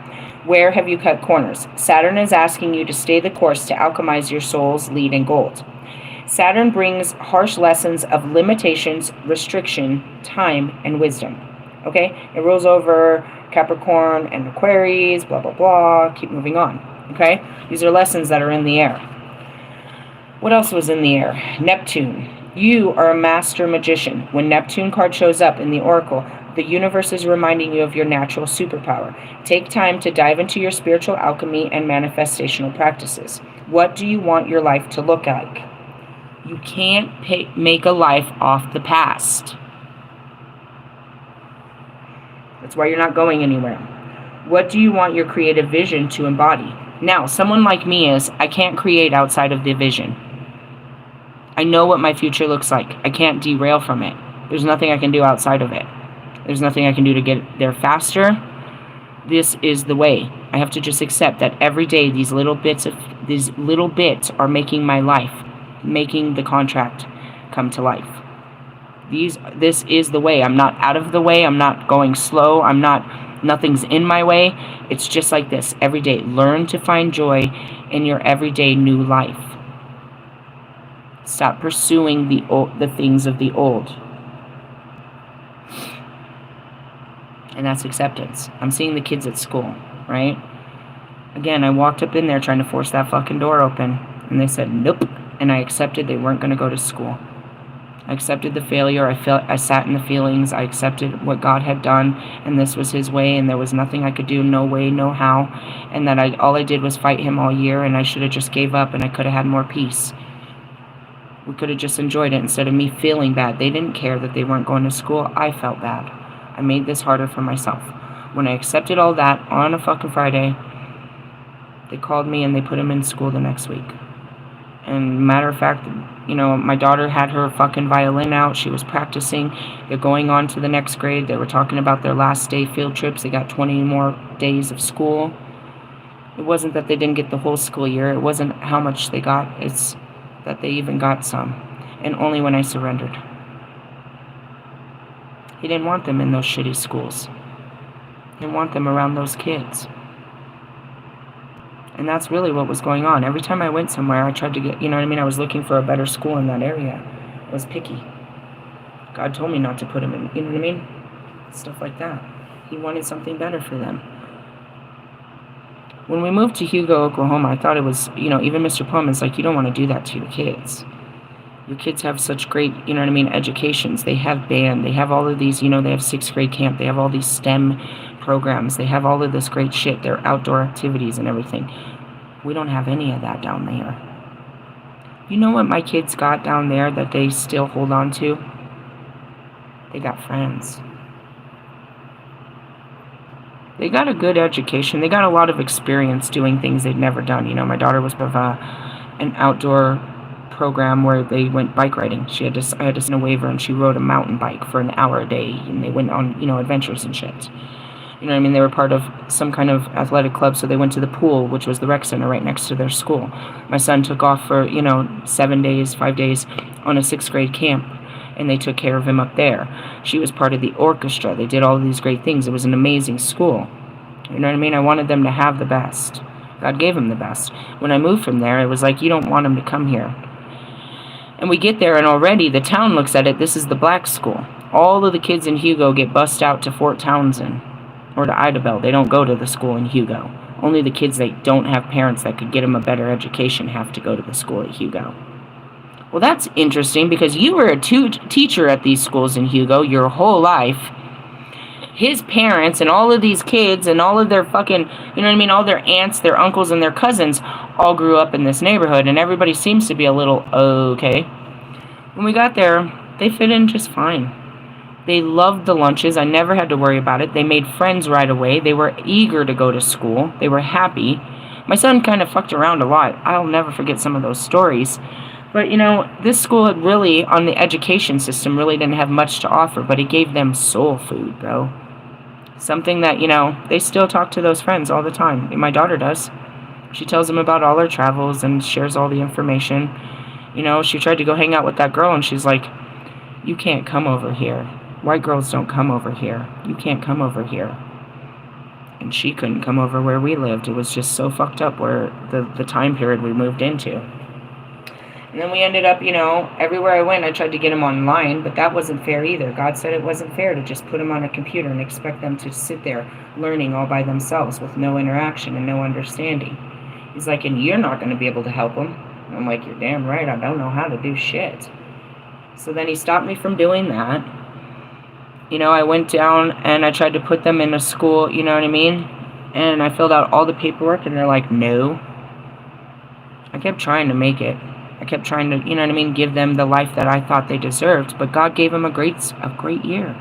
Where have you cut corners? Saturn is asking you to stay the course to alchemize your soul's lead in gold. Saturn brings harsh lessons of limitations, restriction, time, and wisdom. Okay? It rules over Capricorn and Aquarius, blah, blah, blah. Keep moving on. Okay? These are lessons that are in the air. What else was in the air? Neptune. You are a master magician. When Neptune card shows up in the oracle, the universe is reminding you of your natural superpower. Take time to dive into your spiritual alchemy and manifestational practices. What do you want your life to look like? You can't make a life off the past. That's why you're not going anywhere. What do you want your creative vision to embody? Now, someone like me I can't create outside of the vision. I know what my future looks like. I can't derail from it. There's nothing I can do outside of it. There's nothing I can do to get there faster. This is the way. I have to just accept that every day these little bits are making my life, making the contract come to life. This is the way. I'm not out of the way. I'm not going slow. Nothing's in my way. It's just like this every day. Learn to find joy in your everyday new life. Stop pursuing the things of the old. And that's acceptance. I'm seeing the kids at school, right? Again, I walked up in there trying to force that fucking door open, and they said nope, and I accepted they weren't going to go to school. I accepted the failure. I sat in the feelings. I accepted what God had done, and this was His way, and there was nothing I could do, no way, no how, and that all I did was fight Him all year, and I should have just gave up, and I could have had more peace. We could have just enjoyed it instead of me feeling bad. They didn't care that they weren't going to school. I felt bad. I made this harder for myself. When I accepted all that on a fucking Friday, they called me and they put him in school the next week. And matter of fact, my daughter had her fucking violin out. She was practicing. They're going on to the next grade. They were talking about their last day field trips. They got 20 more days of school. It wasn't that they didn't get the whole school year. It wasn't how much they got. It's that they even got some. And only when I surrendered. He didn't want them in those shitty schools. He didn't want them around those kids. And that's really what was going on. Every time I went somewhere, I tried to get, I was looking for a better school in that area. I was picky. God told me not to put him in, Stuff like that. He wanted something better for them. When we moved to Hugo, Oklahoma, I thought it was, even Mr. Pullman's like, you don't want to do that to your kids. Your kids have such great, educations. They have band. They have all of these, they have 6th grade camp. They have all these STEM programs. They have all of this great shit. Their outdoor activities and everything. We don't have any of that down there. You know what my kids got down there that they still hold on to? They got friends. They got a good education. They got a lot of experience doing things they'd never done. My daughter was part of an outdoor program where they went bike riding. I had to send a waiver, and she rode a mountain bike for an hour a day, and they went on, adventures and shit. You know what I mean? They were part of some kind of athletic club, so they went to the pool, which was the rec center right next to their school. My son took off for, 7 days, 5 days on a 6th grade camp, and they took care of him up there. She was part of the orchestra. They did all of these great things. It was an amazing school. You know what I mean? I wanted them to have the best. God gave them the best. When I moved from there, it was like, you don't want them to come here. And we get there, and already the town looks at it, this is the black school. All of the kids in Hugo get bussed out to Fort Townsend or to Idabel. They don't go to the school in Hugo. Only the kids that don't have parents that could get them a better education have to go to the school at Hugo. Well, that's interesting, because you were a teacher at these schools in Hugo your whole life. His parents and all of these kids and all of their fucking, you know what I mean, all their aunts, their uncles, and their cousins all grew up in this neighborhood, and everybody seems to be a little okay. When we got there, they fit in just fine. They loved the lunches. I never had to worry about it. They made friends right away. They were eager to go to school. They were happy. My son kind of fucked around a lot. I'll never forget some of those stories. But, this school had really, on the education system, really didn't have much to offer, but it gave them soul food, bro. Something that, they still talk to those friends all the time. My daughter does. She tells them about all her travels and shares all the information. She tried to go hang out with that girl, and she's like, you can't come over here. White girls don't come over here. You can't come over here. And she couldn't come over where we lived. It was just so fucked up where the time period we moved into. And then we ended up, everywhere I went, I tried to get them online, but that wasn't fair either. God said it wasn't fair to just put them on a computer and expect them to sit there learning all by themselves with no interaction and no understanding. He's like, and you're not going to be able to help them. And I'm like, you're damn right, I don't know how to do shit. So then he stopped me from doing that. I went down and I tried to put them in a school, you know what I mean? And I filled out all the paperwork, and they're like, no. I kept trying to make it. I kept trying to, you know what I mean, give them the life that I thought they deserved. But God gave them a great year.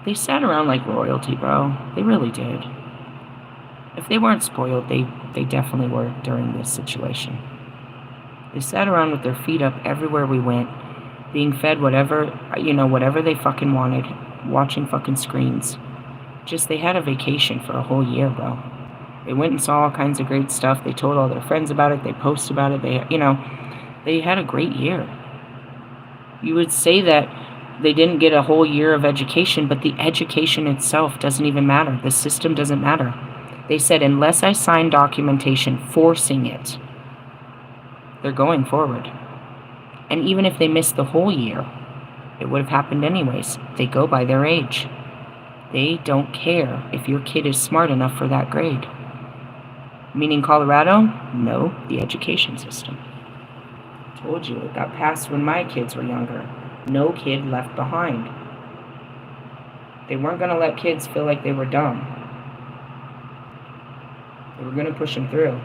They sat around like royalty, bro. They really did. If they weren't spoiled, they definitely were during this situation. They sat around with their feet up everywhere we went, being fed whatever they fucking wanted, watching fucking screens. Just, they had a vacation for a whole year, bro. They went and saw all kinds of great stuff. They told all their friends about it. They posted about it. They had a great year. You would say that they didn't get a whole year of education, but the education itself doesn't even matter. The system doesn't matter. They said, unless I sign documentation forcing it, they're going forward. And even if they missed the whole year, it would have happened anyways. They go by their age. They don't care if your kid is smart enough for that grade. Meaning Colorado? No, the education system. Told you, it got passed when my kids were younger. No kid left behind. They weren't going to let kids feel like they were dumb. They were going to push them through.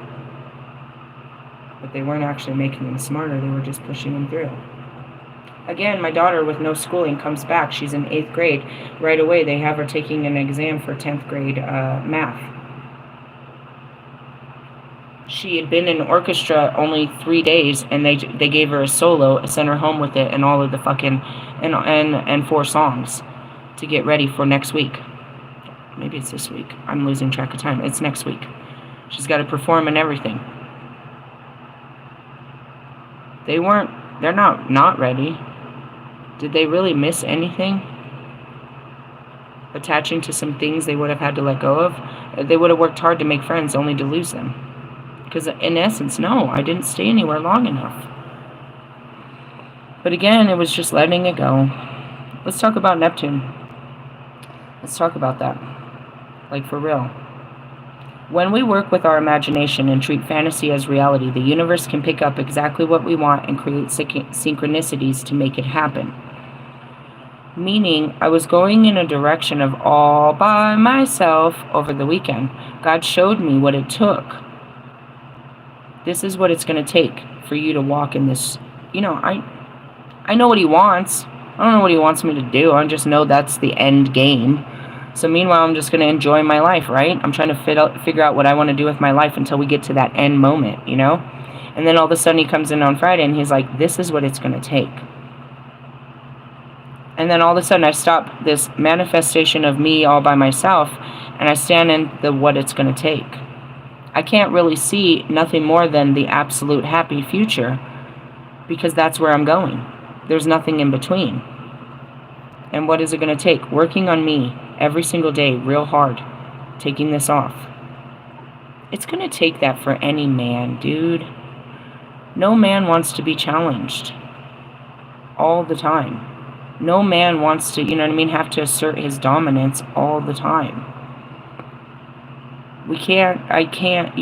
But they weren't actually making them smarter, they were just pushing them through. Again, my daughter with no schooling comes back. She's in 8th grade. Right away, they have her taking an exam for 10th grade math. She had been in orchestra only 3 days, and they gave her a solo, sent her home with it, and all of the fucking, and 4 songs to get ready for next week. Maybe it's this week. I'm losing track of time. It's next week. She's got to perform and everything. They're not ready. Did they really miss anything? Attaching to some things they would have had to let go of? They would have worked hard to make friends only to lose them. Because in essence, no, I didn't stay anywhere long enough. But again, it was just letting it go. Let's talk about Neptune. Let's talk about that. Like, for real. When we work with our imagination and treat fantasy as reality, the universe can pick up exactly what we want and create synchronicities to make it happen. Meaning, I was going in a direction of all by myself over the weekend. God showed me what it took. This is what it's going to take for you to walk in this. I know what he wants. I don't know what he wants me to do. I just know that's the end game. So meanwhile, I'm just going to enjoy my life, right? I'm trying to figure out what I want to do with my life until we get to that end moment, And then all of a sudden he comes in on Friday and he's like, this is what it's going to take. And then all of a sudden I stop this manifestation of me all by myself, and I stand in the what it's going to take. I can't really see nothing more than the absolute happy future, because that's where I'm going. There's nothing in between. And what is it going to take? Working on me every single day real hard, taking this off. It's going to take that for any man, dude. No man wants to be challenged all the time. No man wants to, have to assert his dominance all the time. I can't,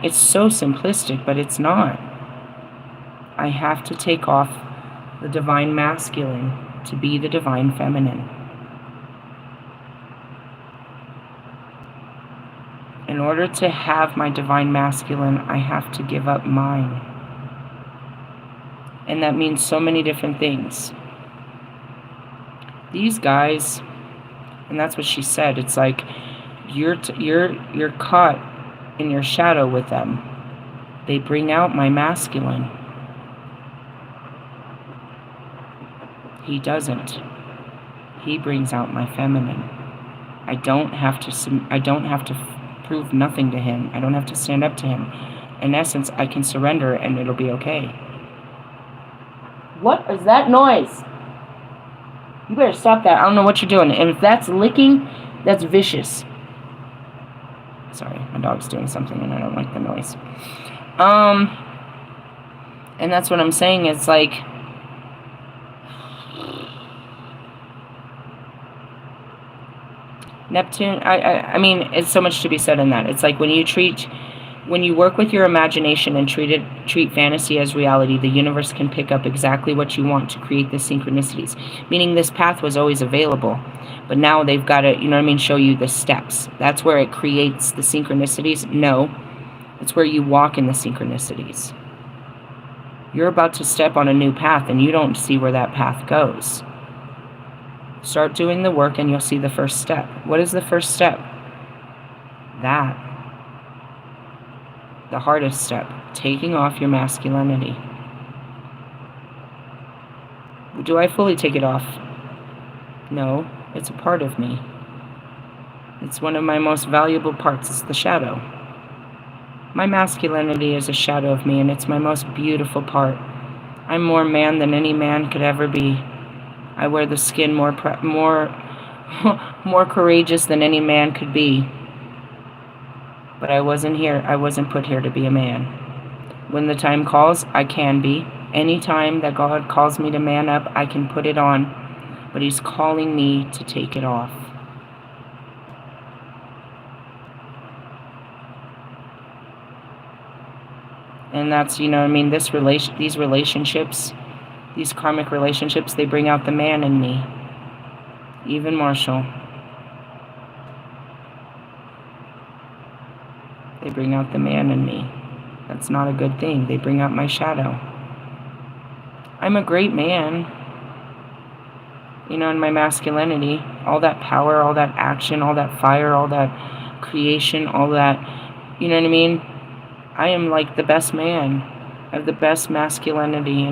It's so simplistic, but it's not. I have to take off the divine masculine to be the divine feminine. In order to have my divine masculine, I have to give up mine. And that means so many different things. These guys, and that's what she said, it's like you're caught in your shadow with them. They bring out my masculine. He doesn't. He brings out my feminine. I don't have to prove nothing to him. I don't have to stand up to him. In essence, I can surrender and it'll be okay. What is that noise? You better stop that. I don't know what you're doing. And if that's licking, that's vicious. Sorry, my dog's doing something and I don't like the noise. And that's what I'm saying. It's like, Neptune, I mean, it's so much to be said in that. It's like when you work with your imagination and treat fantasy as reality, the universe can pick up exactly what you want to create the synchronicities. Meaning this path was always available, but now they've got to, show you the steps. That's where it creates the synchronicities. No, it's where you walk in the synchronicities. You're about to step on a new path and you don't see where that path goes. Start doing the work and you'll see the first step. What is the first step? That. The hardest step. Taking off your masculinity. Do I fully take it off? No, it's a part of me. It's one of my most valuable parts. It's the shadow. My masculinity is a shadow of me and it's my most beautiful part. I'm more man than any man could ever be. I wear the skin more courageous than any man could be. But I wasn't put here to be a man. When the time calls, I can be. Any time that God calls me to man up, I can put it on. But He's calling me to take it off. And that's, these relationships, these karmic relationships, they bring out the man in me. Even Marshall. They bring out the man in me. That's not a good thing. They bring out my shadow. I'm a great man. In my masculinity. All that power, all that action, all that fire, all that creation, all that, I am like the best man. I have the best masculinity,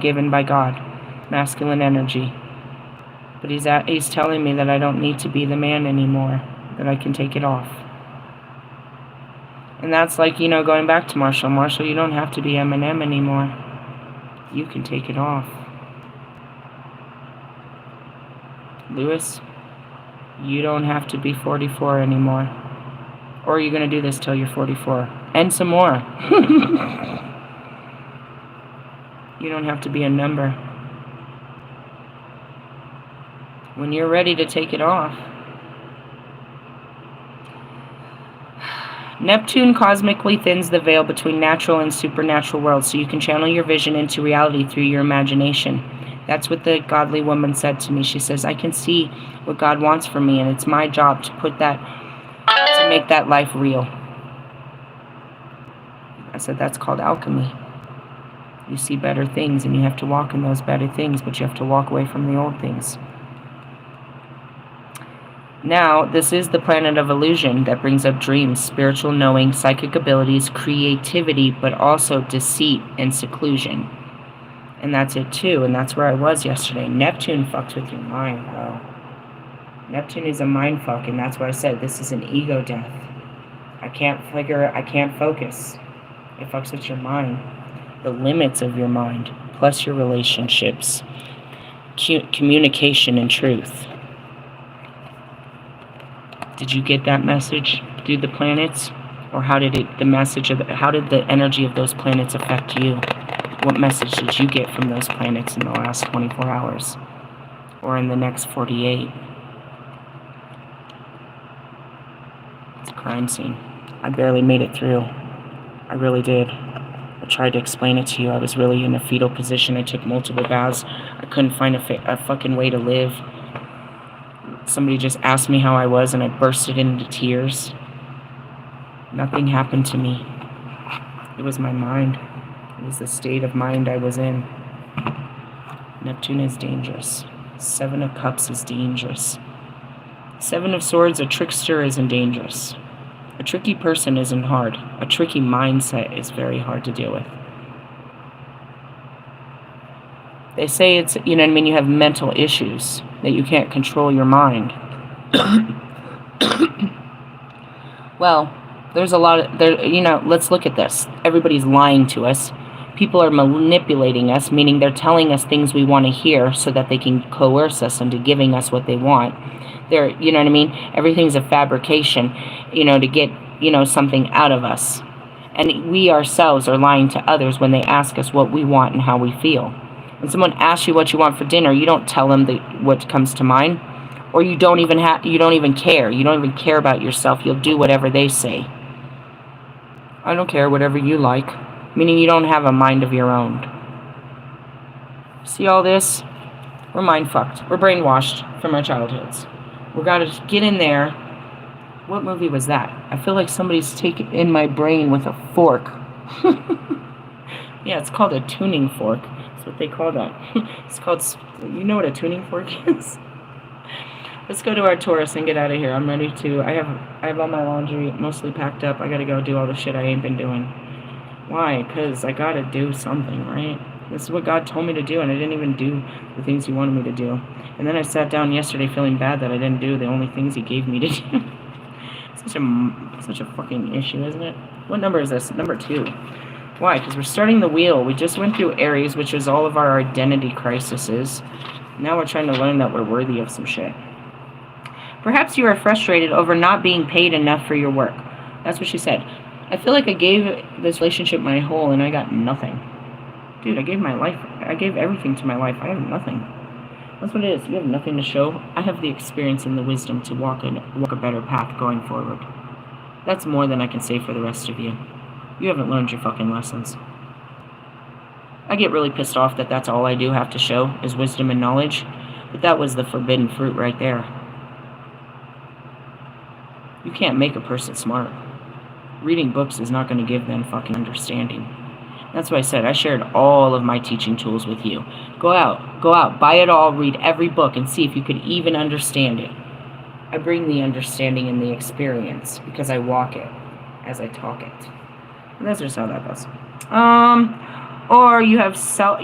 given by God. Masculine energy. But he's telling me that I don't need to be the man anymore. That I can take it off. And that's like, going back to Marshall. Marshall, you don't have to be Eminem anymore. You can take it off. Lewis, you don't have to be 44 anymore. Or you're going to do this till you're 44. And some more. You don't have to be a number. When you're ready to take it off. Neptune cosmically thins the veil between natural and supernatural worlds so you can channel your vision into reality through your imagination. That's what the godly woman said to me. She says, I can see what God wants for me, and it's my job to make that life real. I said, that's called alchemy. You see better things, and you have to walk in those better things, but you have to walk away from the old things. Now, this is the planet of illusion that brings up dreams, spiritual knowing, psychic abilities, creativity, but also deceit and seclusion. And that's it too, and that's where I was yesterday. Neptune fucks with your mind, bro. Neptune is a mind fuck, and that's why I said this is an ego death. I can't focus. It fucks with your mind. The limits of your mind, plus your relationships, communication and truth. Did you get that message through the planets? Or how did the energy of those planets affect you? What message did you get from those planets in the last 24 hours? Or in the next 48? It's a crime scene. I barely made it through. I really did. I tried to explain it to you. I was really in a fetal position. I took multiple baths. I couldn't find a fucking way to live. Somebody just asked me how I was, and I bursted into tears. Nothing happened to me. It was my mind. It was the state of mind I was in. Neptune is dangerous. 7 of Cups is dangerous. 7 of Swords, a trickster, isn't dangerous. A tricky person isn't hard. A tricky mindset is very hard to deal with. They say it's, you have mental issues, that you can't control your mind. Well, there's a lot of, let's look at this. Everybody's lying to us. People are manipulating us, meaning they're telling us things we want to hear so that they can coerce us into giving us what they want. They're, everything's a fabrication, to get, something out of us. And we ourselves are lying to others when they ask us what we want and how we feel. When someone asks you what you want for dinner, you don't tell them what comes to mind, or you don't even care. You don't even care about yourself. You'll do whatever they say. I don't care, whatever you like. Meaning you don't have a mind of your own. See all this? We're mind fucked. We're brainwashed from our childhoods. We gotta get in there. What movie was that? I feel like somebody's taken in my brain with a fork. Yeah, it's called a tuning fork. That's what they call that. It's called, you know what a tuning fork is? Let's go to our Taurus and get out of here. I'm ready to, I have all my laundry mostly packed up. I gotta go do all the shit I ain't been doing. Why? Because I gotta do something, right? This is what God told me to do, and I didn't even do the things He wanted me to do. And then I sat down yesterday feeling bad that I didn't do the only things He gave me to do. Such a fucking issue, isn't it? What number is this? Number 2. Why? Because we're starting the wheel. We just went through Aries, which is all of our identity crises. Now we're trying to learn that we're worthy of some shit. Perhaps you are frustrated over not being paid enough for your work. That's what she said. I feel like I gave this relationship my whole and I got nothing. Dude, I gave my life. I gave everything to my life. I have nothing. That's what it is. You have nothing to show. I have the experience and the wisdom to walk a better path going forward. That's more than I can say for the rest of you. You haven't learned your fucking lessons. I get really pissed off that that's all I do have to show is wisdom and knowledge. But that was the forbidden fruit right there. You can't make a person smart. Reading books is not going to give them fucking understanding. That's why I said I shared all of my teaching tools with you. Go out, buy it all, read every book, and see if you could even understand it. I bring the understanding and the experience because I walk it as I talk it. And that's just how that goes. Or you have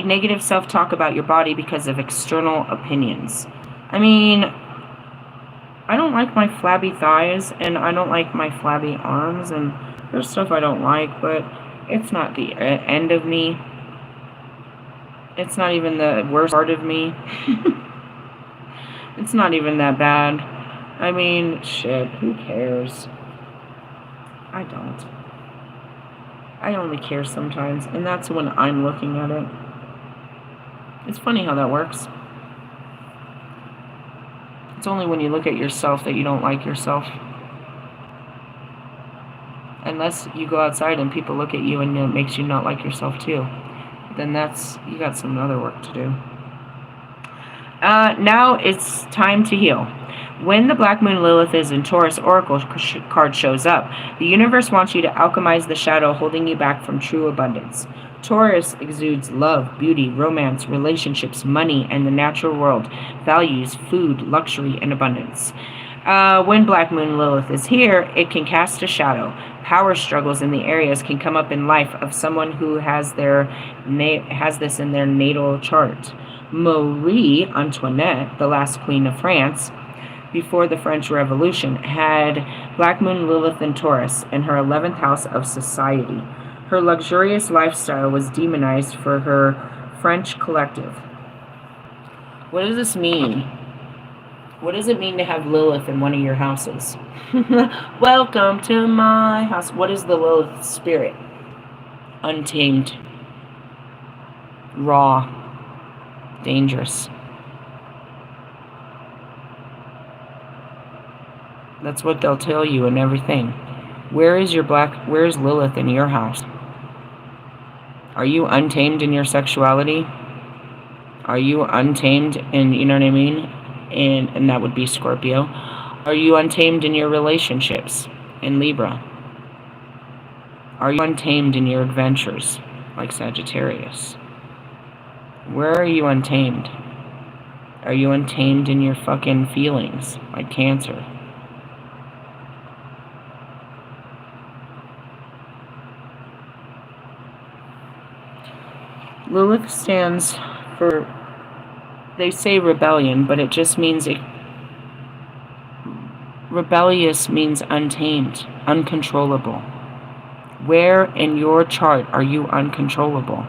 negative self-talk about your body because of external opinions. I mean, I don't like my flabby thighs, and I don't like my flabby arms, and there's stuff I don't like, but it's not the end of me. It's not even the worst part of me. It's not even that bad. I mean, shit, who cares? I don't. I only care sometimes, and that's when I'm looking at it. It's funny how that works. It's only when you look at yourself that you don't like yourself. Unless you go outside and people look at you and it makes you not like yourself too. Then you got some other work to do. Now it's time to heal. When the Black Moon Lilith is in Taurus, Oracle card shows up. The universe wants you to alchemize the shadow holding you back from true abundance. Taurus exudes love, beauty, romance, relationships, money, and the natural world, values, food, luxury, and abundance. When Black Moon Lilith is here, it can cast a shadow. Power struggles in the areas can come up in life of someone who has this in their natal chart. Marie Antoinette, the last queen of France, before the French Revolution, had Black Moon Lilith in Taurus in her 11th house of society. Her luxurious lifestyle was demonized for her French collective. What does this mean? What does it mean to have Lilith in one of your houses? Welcome to my house. What is the Lilith spirit? Untamed. Raw. Dangerous. That's what they'll tell you and everything. Where is Lilith in your house? Are you untamed in your sexuality? Are you untamed in, you know what I mean? And that would be Scorpio. Are you untamed in your relationships in Libra? Are you untamed in your adventures like Sagittarius? Where are you untamed? Are you untamed in your fucking feelings like Cancer? Lilith stands for, they say rebellion, but it just means rebellious means untamed, uncontrollable. Where in your chart are you uncontrollable?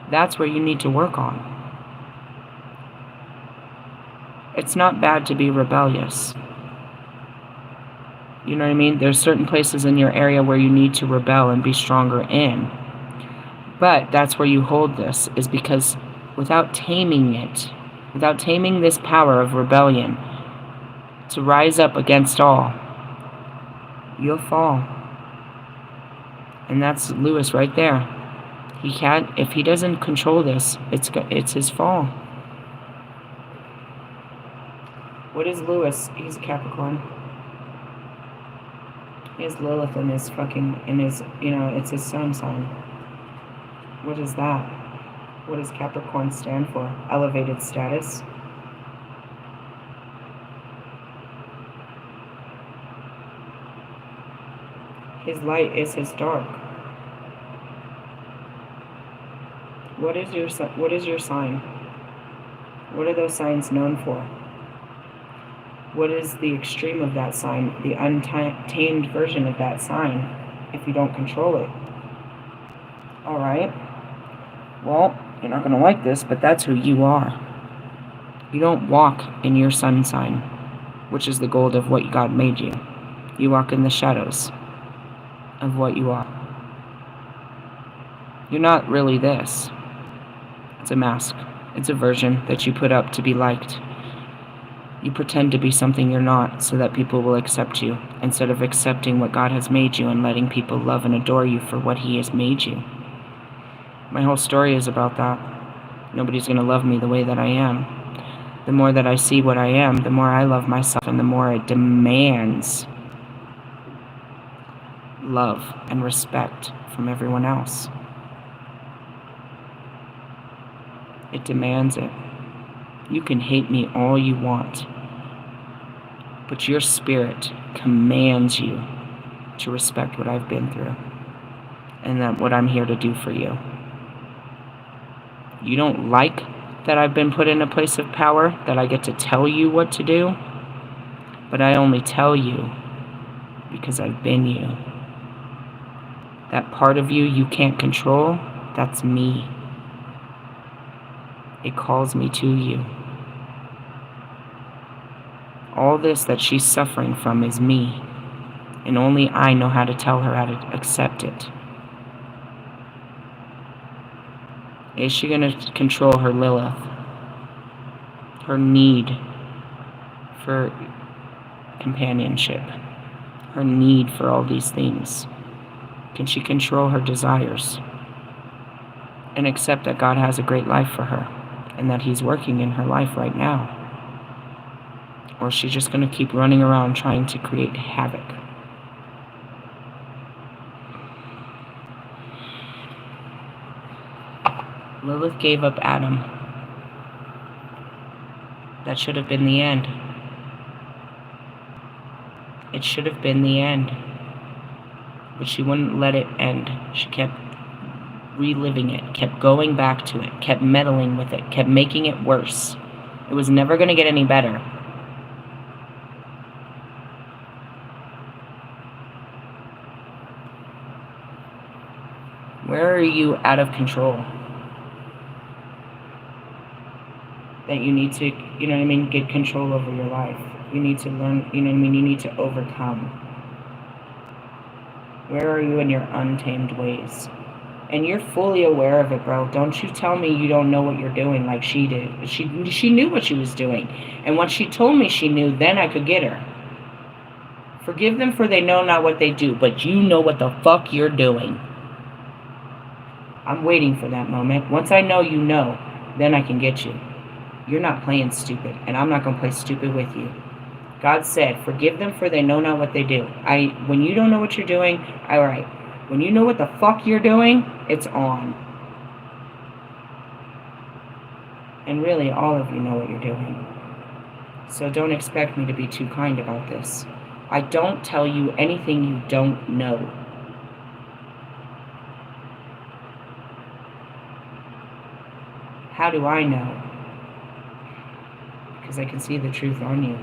That's where you need to work on. It's not bad to be rebellious. You know what I mean? There's certain places in your area where you need to rebel and be stronger in. But that's where you hold this, is because without taming it, without taming this power of rebellion to rise up against all, you'll fall. And that's Lewis right there. He can't, if he doesn't control this, it's his fall. What is Lewis? He's a Capricorn. He has Lilith in his, it's his sun sign. What is that? What does Capricorn stand for? Elevated status. His light is his dark. What is your sign? What are those signs known for? What is the extreme of that sign? The untamed version of that sign, if you don't control it. Alright. Well, you're not going to like this, but that's who you are. You don't walk in your sun sign, which is the gold of what God made you. You walk in the shadows of what you are. You're not really this. It's a mask. It's a version that you put up to be liked. You pretend to be something you're not so that people will accept you, instead of accepting what God has made you and letting people love and adore you for what He has made you. My whole story is about that. Nobody's going to love me the way that I am. The more that I see what I am, the more I love myself, and the more it demands love and respect from everyone else. It demands it. You can hate me all you want, but your spirit commands you to respect what I've been through and that what I'm here to do for you. You don't like that I've been put in a place of power, that I get to tell you what to do, but I only tell you because I've been you. That part of you you can't control, that's me. It calls me to you. All this that she's suffering from is me, and only I know how to tell her how to accept it. Is she going to control her Lilith? Her need for companionship, her need for all these things. Can she control her desires and accept that God has a great life for her and that He's working in her life right now? Or is she just going to keep running around trying to create havoc? Lilith gave up Adam. That should have been the end. It should have been the end. But she wouldn't let it end. She kept reliving it, kept going back to it, kept meddling with it, kept making it worse. It was never going to get any better. Where are you out of control? That you need to, you know what I mean, get control over your life. You need to learn, you know what I mean, you need to overcome. Where are you in your untamed ways? And you're fully aware of it, bro. Don't you tell me you don't know what you're doing like she did. She knew what she was doing. And once she told me she knew, then I could get her. Forgive them for they know not what they do, but you know what the fuck you're doing. I'm waiting for that moment. Once I know you know, then I can get you. You're not playing stupid, and I'm not going to play stupid with you. God said, forgive them for they know not what they do. When you don't know what you're doing, all right. When you know what the fuck you're doing, it's on. And really, all of you know what you're doing. So don't expect me to be too kind about this. I don't tell you anything you don't know. How do I know? Because I can see the truth on you.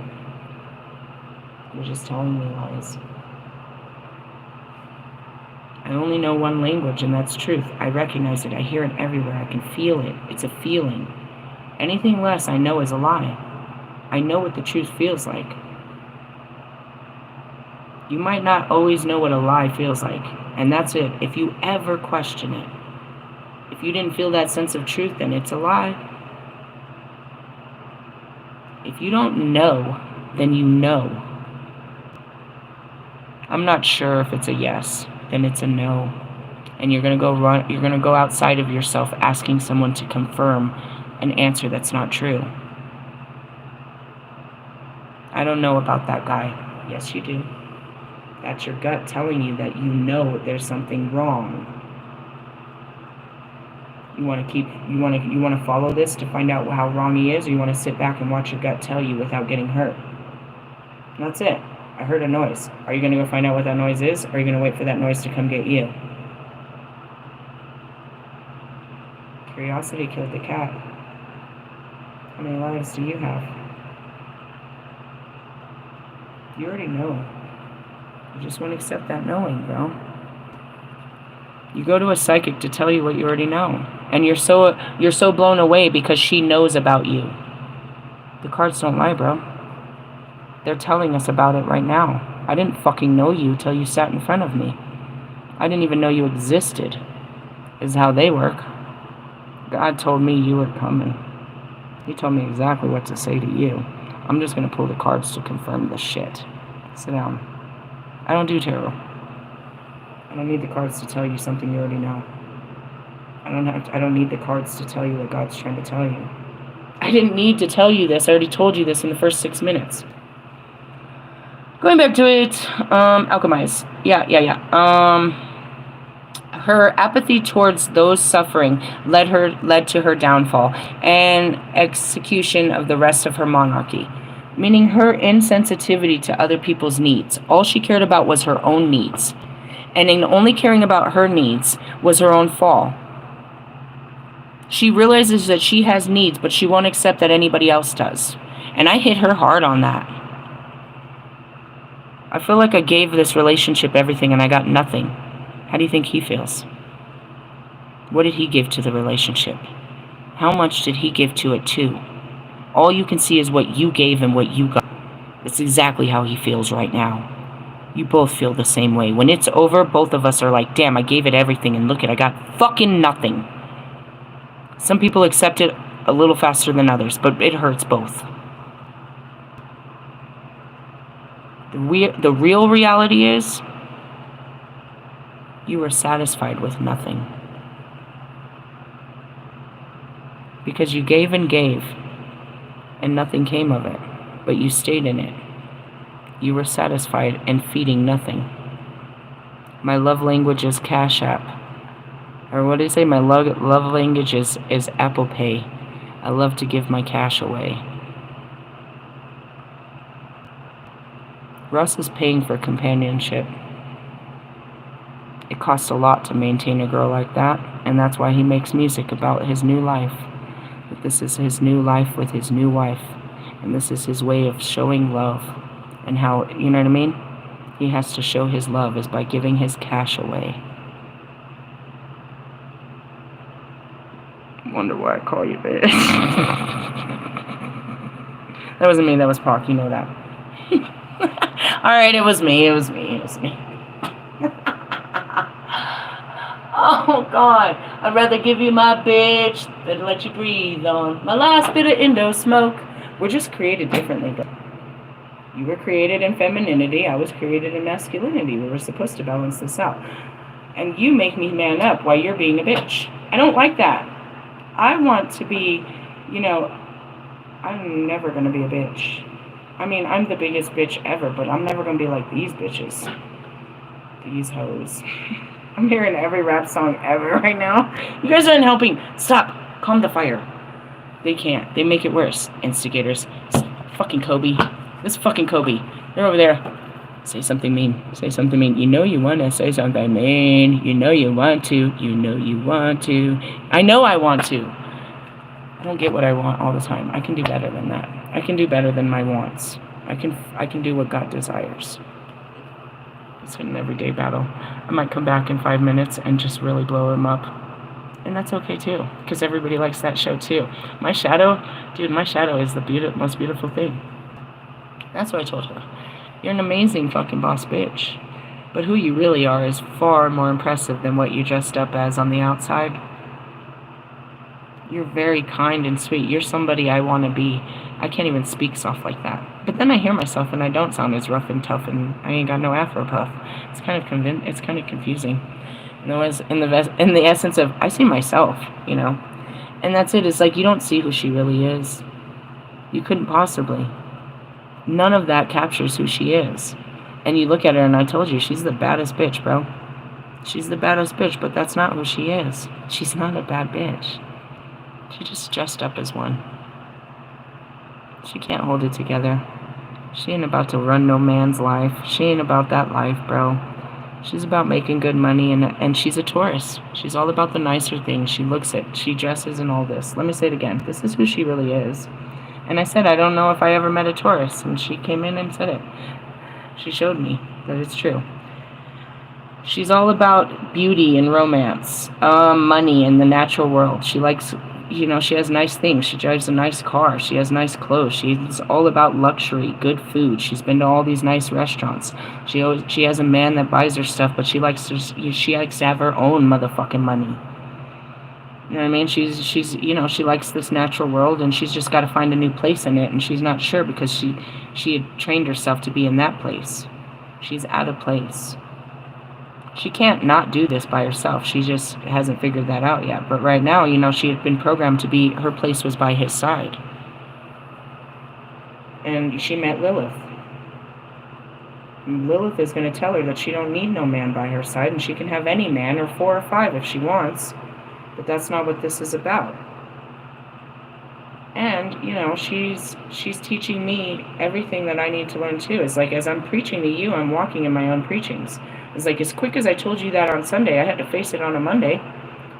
You're just telling me lies. I only know one language, and that's truth. I recognize it. I hear it everywhere. I can feel it. It's a feeling. Anything less I know is a lie. I know what the truth feels like. You might not always know what a lie feels like, and that's it. If you ever question it, if you didn't feel that sense of truth, then it's a lie. If you don't know, then you know. I'm not sure if it's a yes, then it's a no. And you're gonna go outside of yourself asking someone to confirm an answer that's not true. I don't know about that guy. Yes, you do. That's your gut telling you that you know there's something wrong. You want to follow this to find out how wrong he is, or you want to sit back and watch your gut tell you without getting hurt? And that's it. I heard a noise. Are you going to go find out what that noise is, or are you going to wait for that noise to come get you? Curiosity killed the cat. How many lives do you have? You already know. You just won't accept that knowing, bro. You go to a psychic to tell you what you already know. And you're so blown away because she knows about you. The cards don't lie, bro. They're telling us about it right now. I didn't fucking know you till you sat in front of me. I didn't even know you existed, is how they work. God told me you were coming. He told me exactly what to say to you. I'm just going to pull the cards to confirm the shit. Sit down. I don't do tarot. I don't need the cards to tell you something you already know. I don't need the cards to tell you what God's trying to tell you. I didn't need to tell you this. I already told you this in the first 6 minutes. Going back to it, alchemize. Her apathy towards those suffering led to her downfall and execution of the rest of her monarchy, meaning her insensitivity to other people's needs. All she cared about was her own needs. And in only caring about her needs was her own fall. She realizes that she has needs, but she won't accept that anybody else does. And I hit her hard on that. I feel like I gave this relationship everything and I got nothing. How do you think he feels? What did he give to the relationship? How much did he give to it too? All you can see is what you gave and what you got. It's exactly how he feels right now. You both feel the same way. When it's over, both of us are like, damn, I gave it everything and look it, I got fucking nothing. Some people accept it a little faster than others, but it hurts both. The real reality is, you were satisfied with nothing. Because you gave and gave, and nothing came of it, but you stayed in it. You were satisfied and feeding nothing. My love language is Cash App. Or what do you say? My love language is Apple Pay. I love to give my cash away. Russ is paying for companionship. It costs a lot to maintain a girl like that, and that's why he makes music about his new life. That this is his new life with his new wife, and this is his way of showing love, and how, you know what I mean? He has to show his love is by giving his cash away. Wonder why I call you bitch. That wasn't me, that was Park, you know that. Alright, it was me. Oh, God. I'd rather give you my bitch than let you breathe on my last bit of Indo smoke. We're just created differently, bro. You were created in femininity. I was created in masculinity. We were supposed to balance this out. And you make me man up while you're being a bitch. I don't like that. I want to be, I'm never going to be a bitch. I mean, I'm the biggest bitch ever, but I'm never going to be like these bitches. These hoes. I'm hearing every rap song ever right now. You guys aren't helping. Stop. Calm the fire. They can't. They make it worse. Instigators. Fucking Kobe. This fucking Kobe. They're over there. Say something mean. Say something mean. You know you want to say something mean. You know you want to. You know you want to. I know I want to. I don't get what I want all the time. I can do better than that. I can do better than my wants. I can do what God desires. It's an everyday battle. I might come back in 5 minutes and just really blow him up. And that's okay too, because everybody likes that show too. My shadow is the most beautiful thing. That's what I told her. You're an amazing fucking boss bitch. But who you really are is far more impressive than what you dressed up as on the outside. You're very kind and sweet. You're somebody I want to be. I can't even speak soft like that. But then I hear myself and I don't sound as rough and tough, and I ain't got no afro puff. It's kind of confusing. In the essence of, I see myself, And that's it. It's like you don't see who she really is. You couldn't possibly. None of that captures who she is. And you look at her, and I told you, she's the baddest bitch, bro. She's the baddest bitch, but that's not who she is. She's not a bad bitch. She just dressed up as one. She can't hold it together. She ain't about to run no man's life. She ain't about that life, bro. She's about making good money, and she's a Taurus. She's all about the nicer things. She looks it. She dresses and all this. Let me say it again. This is who she really is. And I said, I don't know if I ever met a Taurus. And she came in and said it. She showed me that it's true. She's all about beauty and romance, money and the natural world. She likes, she has nice things. She drives a nice car. She has nice clothes. She's all about luxury, good food. She's been to all these nice restaurants. She has a man that buys her stuff, but she likes to have her own motherfucking money. You know what I mean? She's she likes this natural world, and she's just got to find a new place in it, and she's not sure because she had trained herself to be in that place. She's out of place. She can't not do this by herself. She just hasn't figured that out yet. But right now, she had been programmed to be, her place was by his side. And she met Lilith. And Lilith is going to tell her that she don't need no man by her side, and she can have any man, or 4 or 5 if she wants. But that's not what this is about. And, she's teaching me everything that I need to learn too. It's like, as I'm preaching to you, I'm walking in my own preachings. It's like, as quick as I told you that on Sunday, I had to face it on a Monday.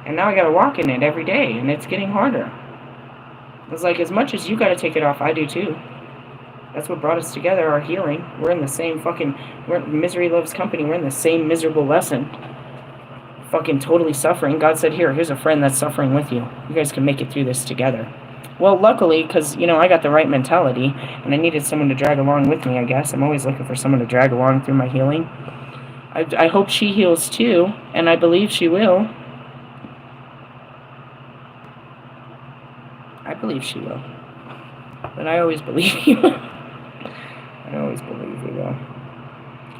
And now I got to walk in it every day, and it's getting harder. It's like, as much as you got to take it off, I do too. That's what brought us together, our healing. We're in the same misery loves company. We're in the same miserable lesson. Fucking totally suffering. God said, here's a friend that's suffering with you. You guys can make it through this together. Well, luckily, because, I got the right mentality, and I needed someone to drag along with me, I guess. I'm always looking for someone to drag along through my healing. I hope she heals too, and I believe she will. I believe she will. But I always believe you. I always believe you will.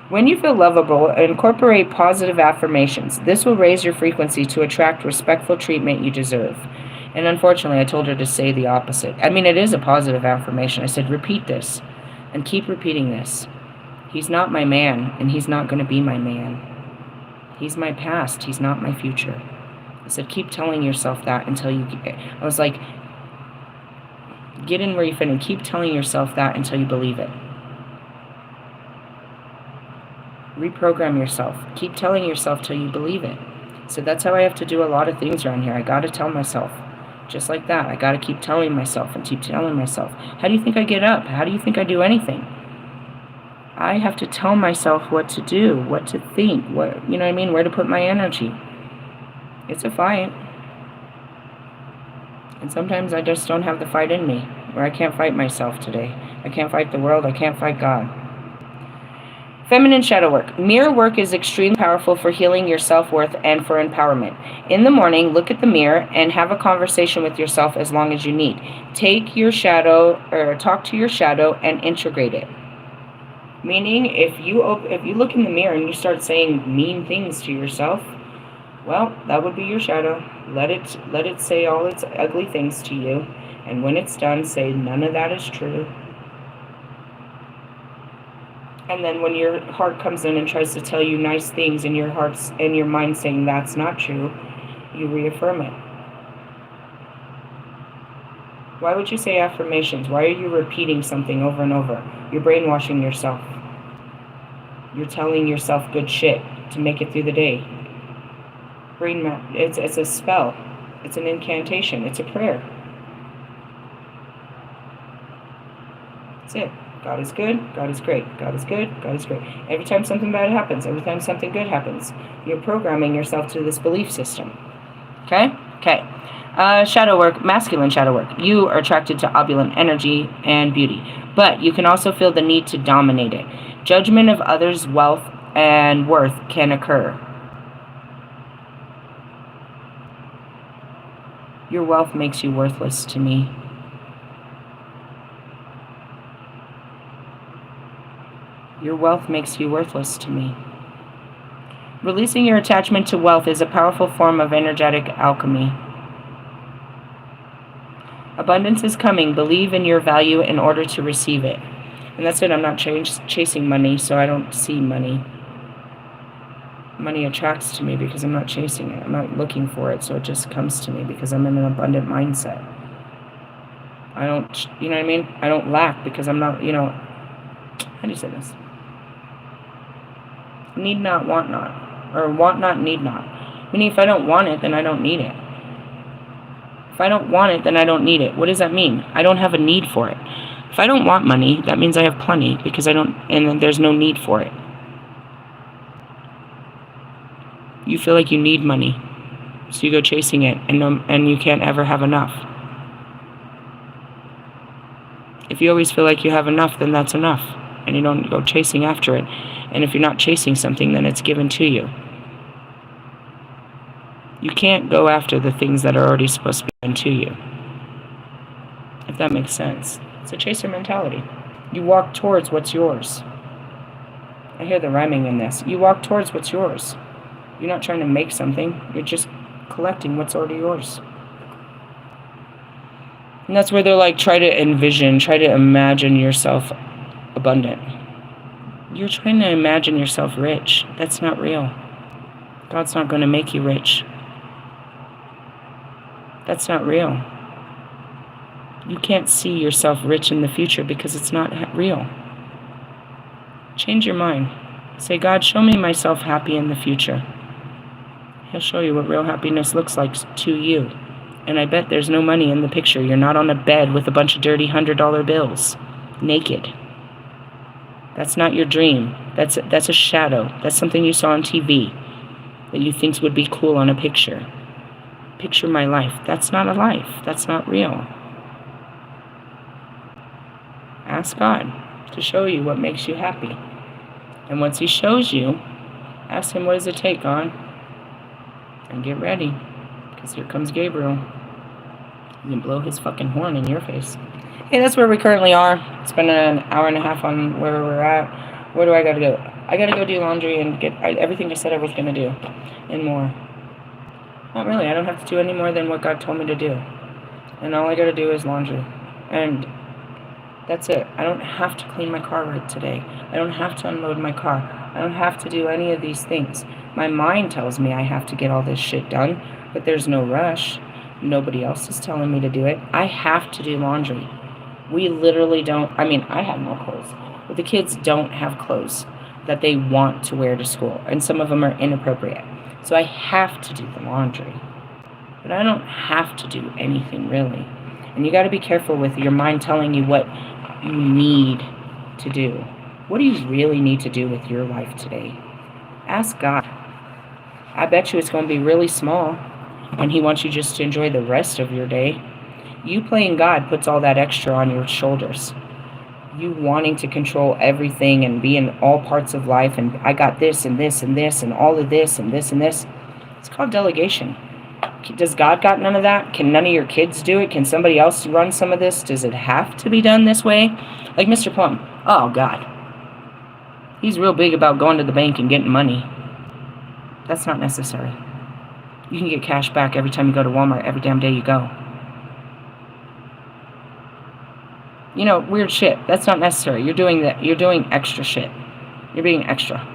When you feel lovable, incorporate positive affirmations. This will raise your frequency to attract respectful treatment you deserve. And unfortunately, I told her to say the opposite. I mean, it is a positive affirmation. I said, repeat this, and keep repeating this. He's not my man, and he's not going to be my man. He's my past. He's not my future. I said, keep telling yourself that until you get... I was like, get in where you fit and keep telling yourself that until you believe it. Reprogram yourself. Keep telling yourself till you believe it. So that's how I have to do a lot of things around here. I got to tell myself. Just like that. I got to keep telling myself and keep telling myself. How do you think I get up? How do you think I do anything? I have to tell myself what to do, what to think, where to put my energy. It's a fight. And sometimes I just don't have the fight in me, where I can't fight myself today. I can't fight the world. I can't fight God. Feminine shadow work. Mirror work is extremely powerful for healing your self-worth and for empowerment. In the morning, look at the mirror and have a conversation with yourself as long as you need. Take your shadow, or talk to your shadow and integrate it. Meaning, if you look in the mirror and you start saying mean things to yourself, well, that would be your shadow. Let it say all its ugly things to you, and when it's done, say none of that is true. And then when your heart comes in and tries to tell you nice things and your heart's and your mind saying that's not true, you reaffirm it. Why would you say affirmations? Why are you repeating something over and over? You're brainwashing yourself. You're telling yourself good shit to make it through the day. It's a spell. It's an incantation. It's a prayer. That's it. God is good. God is great. God is good. God is great. Every time something bad happens, every time something good happens, you're programming yourself to this belief system. Okay? Okay. Shadow work, masculine shadow work. You are attracted to opulent energy and beauty, but you can also feel the need to dominate it. Judgment of others' wealth and worth can occur. Your wealth makes you worthless to me. Your wealth makes you worthless to me. Releasing your attachment to wealth is a powerful form of energetic alchemy. Abundance is coming. Believe in your value in order to receive it. And that's it. I'm not chasing money, so I don't see money. Money attracts to me because I'm not chasing it. I'm not looking for it, so it just comes to me because I'm in an abundant mindset. I don't, you know what I mean? I don't lack because I'm not, how do you say this? Need not, want not. Or want not, need not. Meaning if I don't want it, then I don't need it. If I don't want it, then I don't need it. What does that mean? I don't have a need for it. If I don't want money, that means I have plenty because and then there's no need for it. You feel like you need money, so you go chasing it, and you can't ever have enough. If you always feel like you have enough, then that's enough, and you don't go chasing after it. And if you're not chasing something, then it's given to you. You can't go after the things that are already supposed to be given to you. If that makes sense. It's a chaser mentality. You walk towards what's yours. I hear the rhyming in this. You walk towards what's yours. You're not trying to make something. You're just collecting what's already yours. And that's where they're like, try to imagine yourself abundant. You're trying to imagine yourself rich. That's not real. God's not going to make you rich. That's not real. You can't see yourself rich in the future because it's not real. Change your mind. Say, God, show me myself happy in the future. He'll show you what real happiness looks like to you. And I bet there's no money in the picture. You're not on a bed with a bunch of dirty $100 bills, naked. That's not your dream. That's a shadow. That's something you saw on TV that you think would be cool on a picture. Picture my life. That's not a life. That's not real. Ask God to show you what makes you happy. And once he shows you, ask him, what does it take, God? And get ready, because here comes Gabriel. He can blow his fucking horn in your face. Hey, that's where we currently are. It's been an hour and a half on where we're at. Where do I gotta go? I gotta go do laundry and get everything I said I was gonna do, and more. Not really. I don't have to do any more than what God told me to do. And all I gotta do is laundry. And that's it. I don't have to clean my car right today. I don't have to unload my car. I don't have to do any of these things. My mind tells me I have to get all this shit done, but there's no rush. Nobody else is telling me to do it. I have to do laundry. We literally don't. I mean, I have no clothes, but the kids don't have clothes. that they want to wear to school, and some of them are inappropriate. So I have to do the laundry. But I don't have to do anything really. And you got to be careful with your mind telling you what you need to do. What do you really need to do with your life today? Ask God. I bet you it's going to be really small, and He wants you just to enjoy the rest of your day. You playing God puts all that extra on your shoulders. You wanting to control everything and be in all parts of life, and I got this and this and this and all of this and this and this. It's called delegation. Does God got none of that? Can none of your kids do it? Can somebody else run some of this? Does it have to be done this way? Like Mr. Plum. Oh, God. He's real big about going to the bank and getting money. That's not necessary. You can get cash back every time you go to Walmart, every damn day you go. Weird shit. That's not necessary. You're doing extra shit. You're being extra.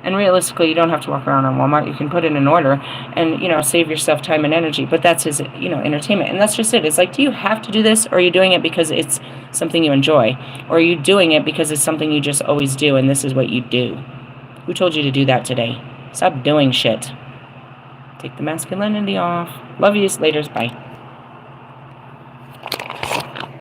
And realistically, you don't have to walk around on Walmart. You can put it in order and, save yourself time and energy. But that's his, entertainment. And that's just it. It's like, do you have to do this? Or are you doing it because it's something you enjoy? Or are you doing it because it's something you just always do and this is what you do? Who told you to do that today? Stop doing shit. Take the masculinity off. Love you. Laters. Bye.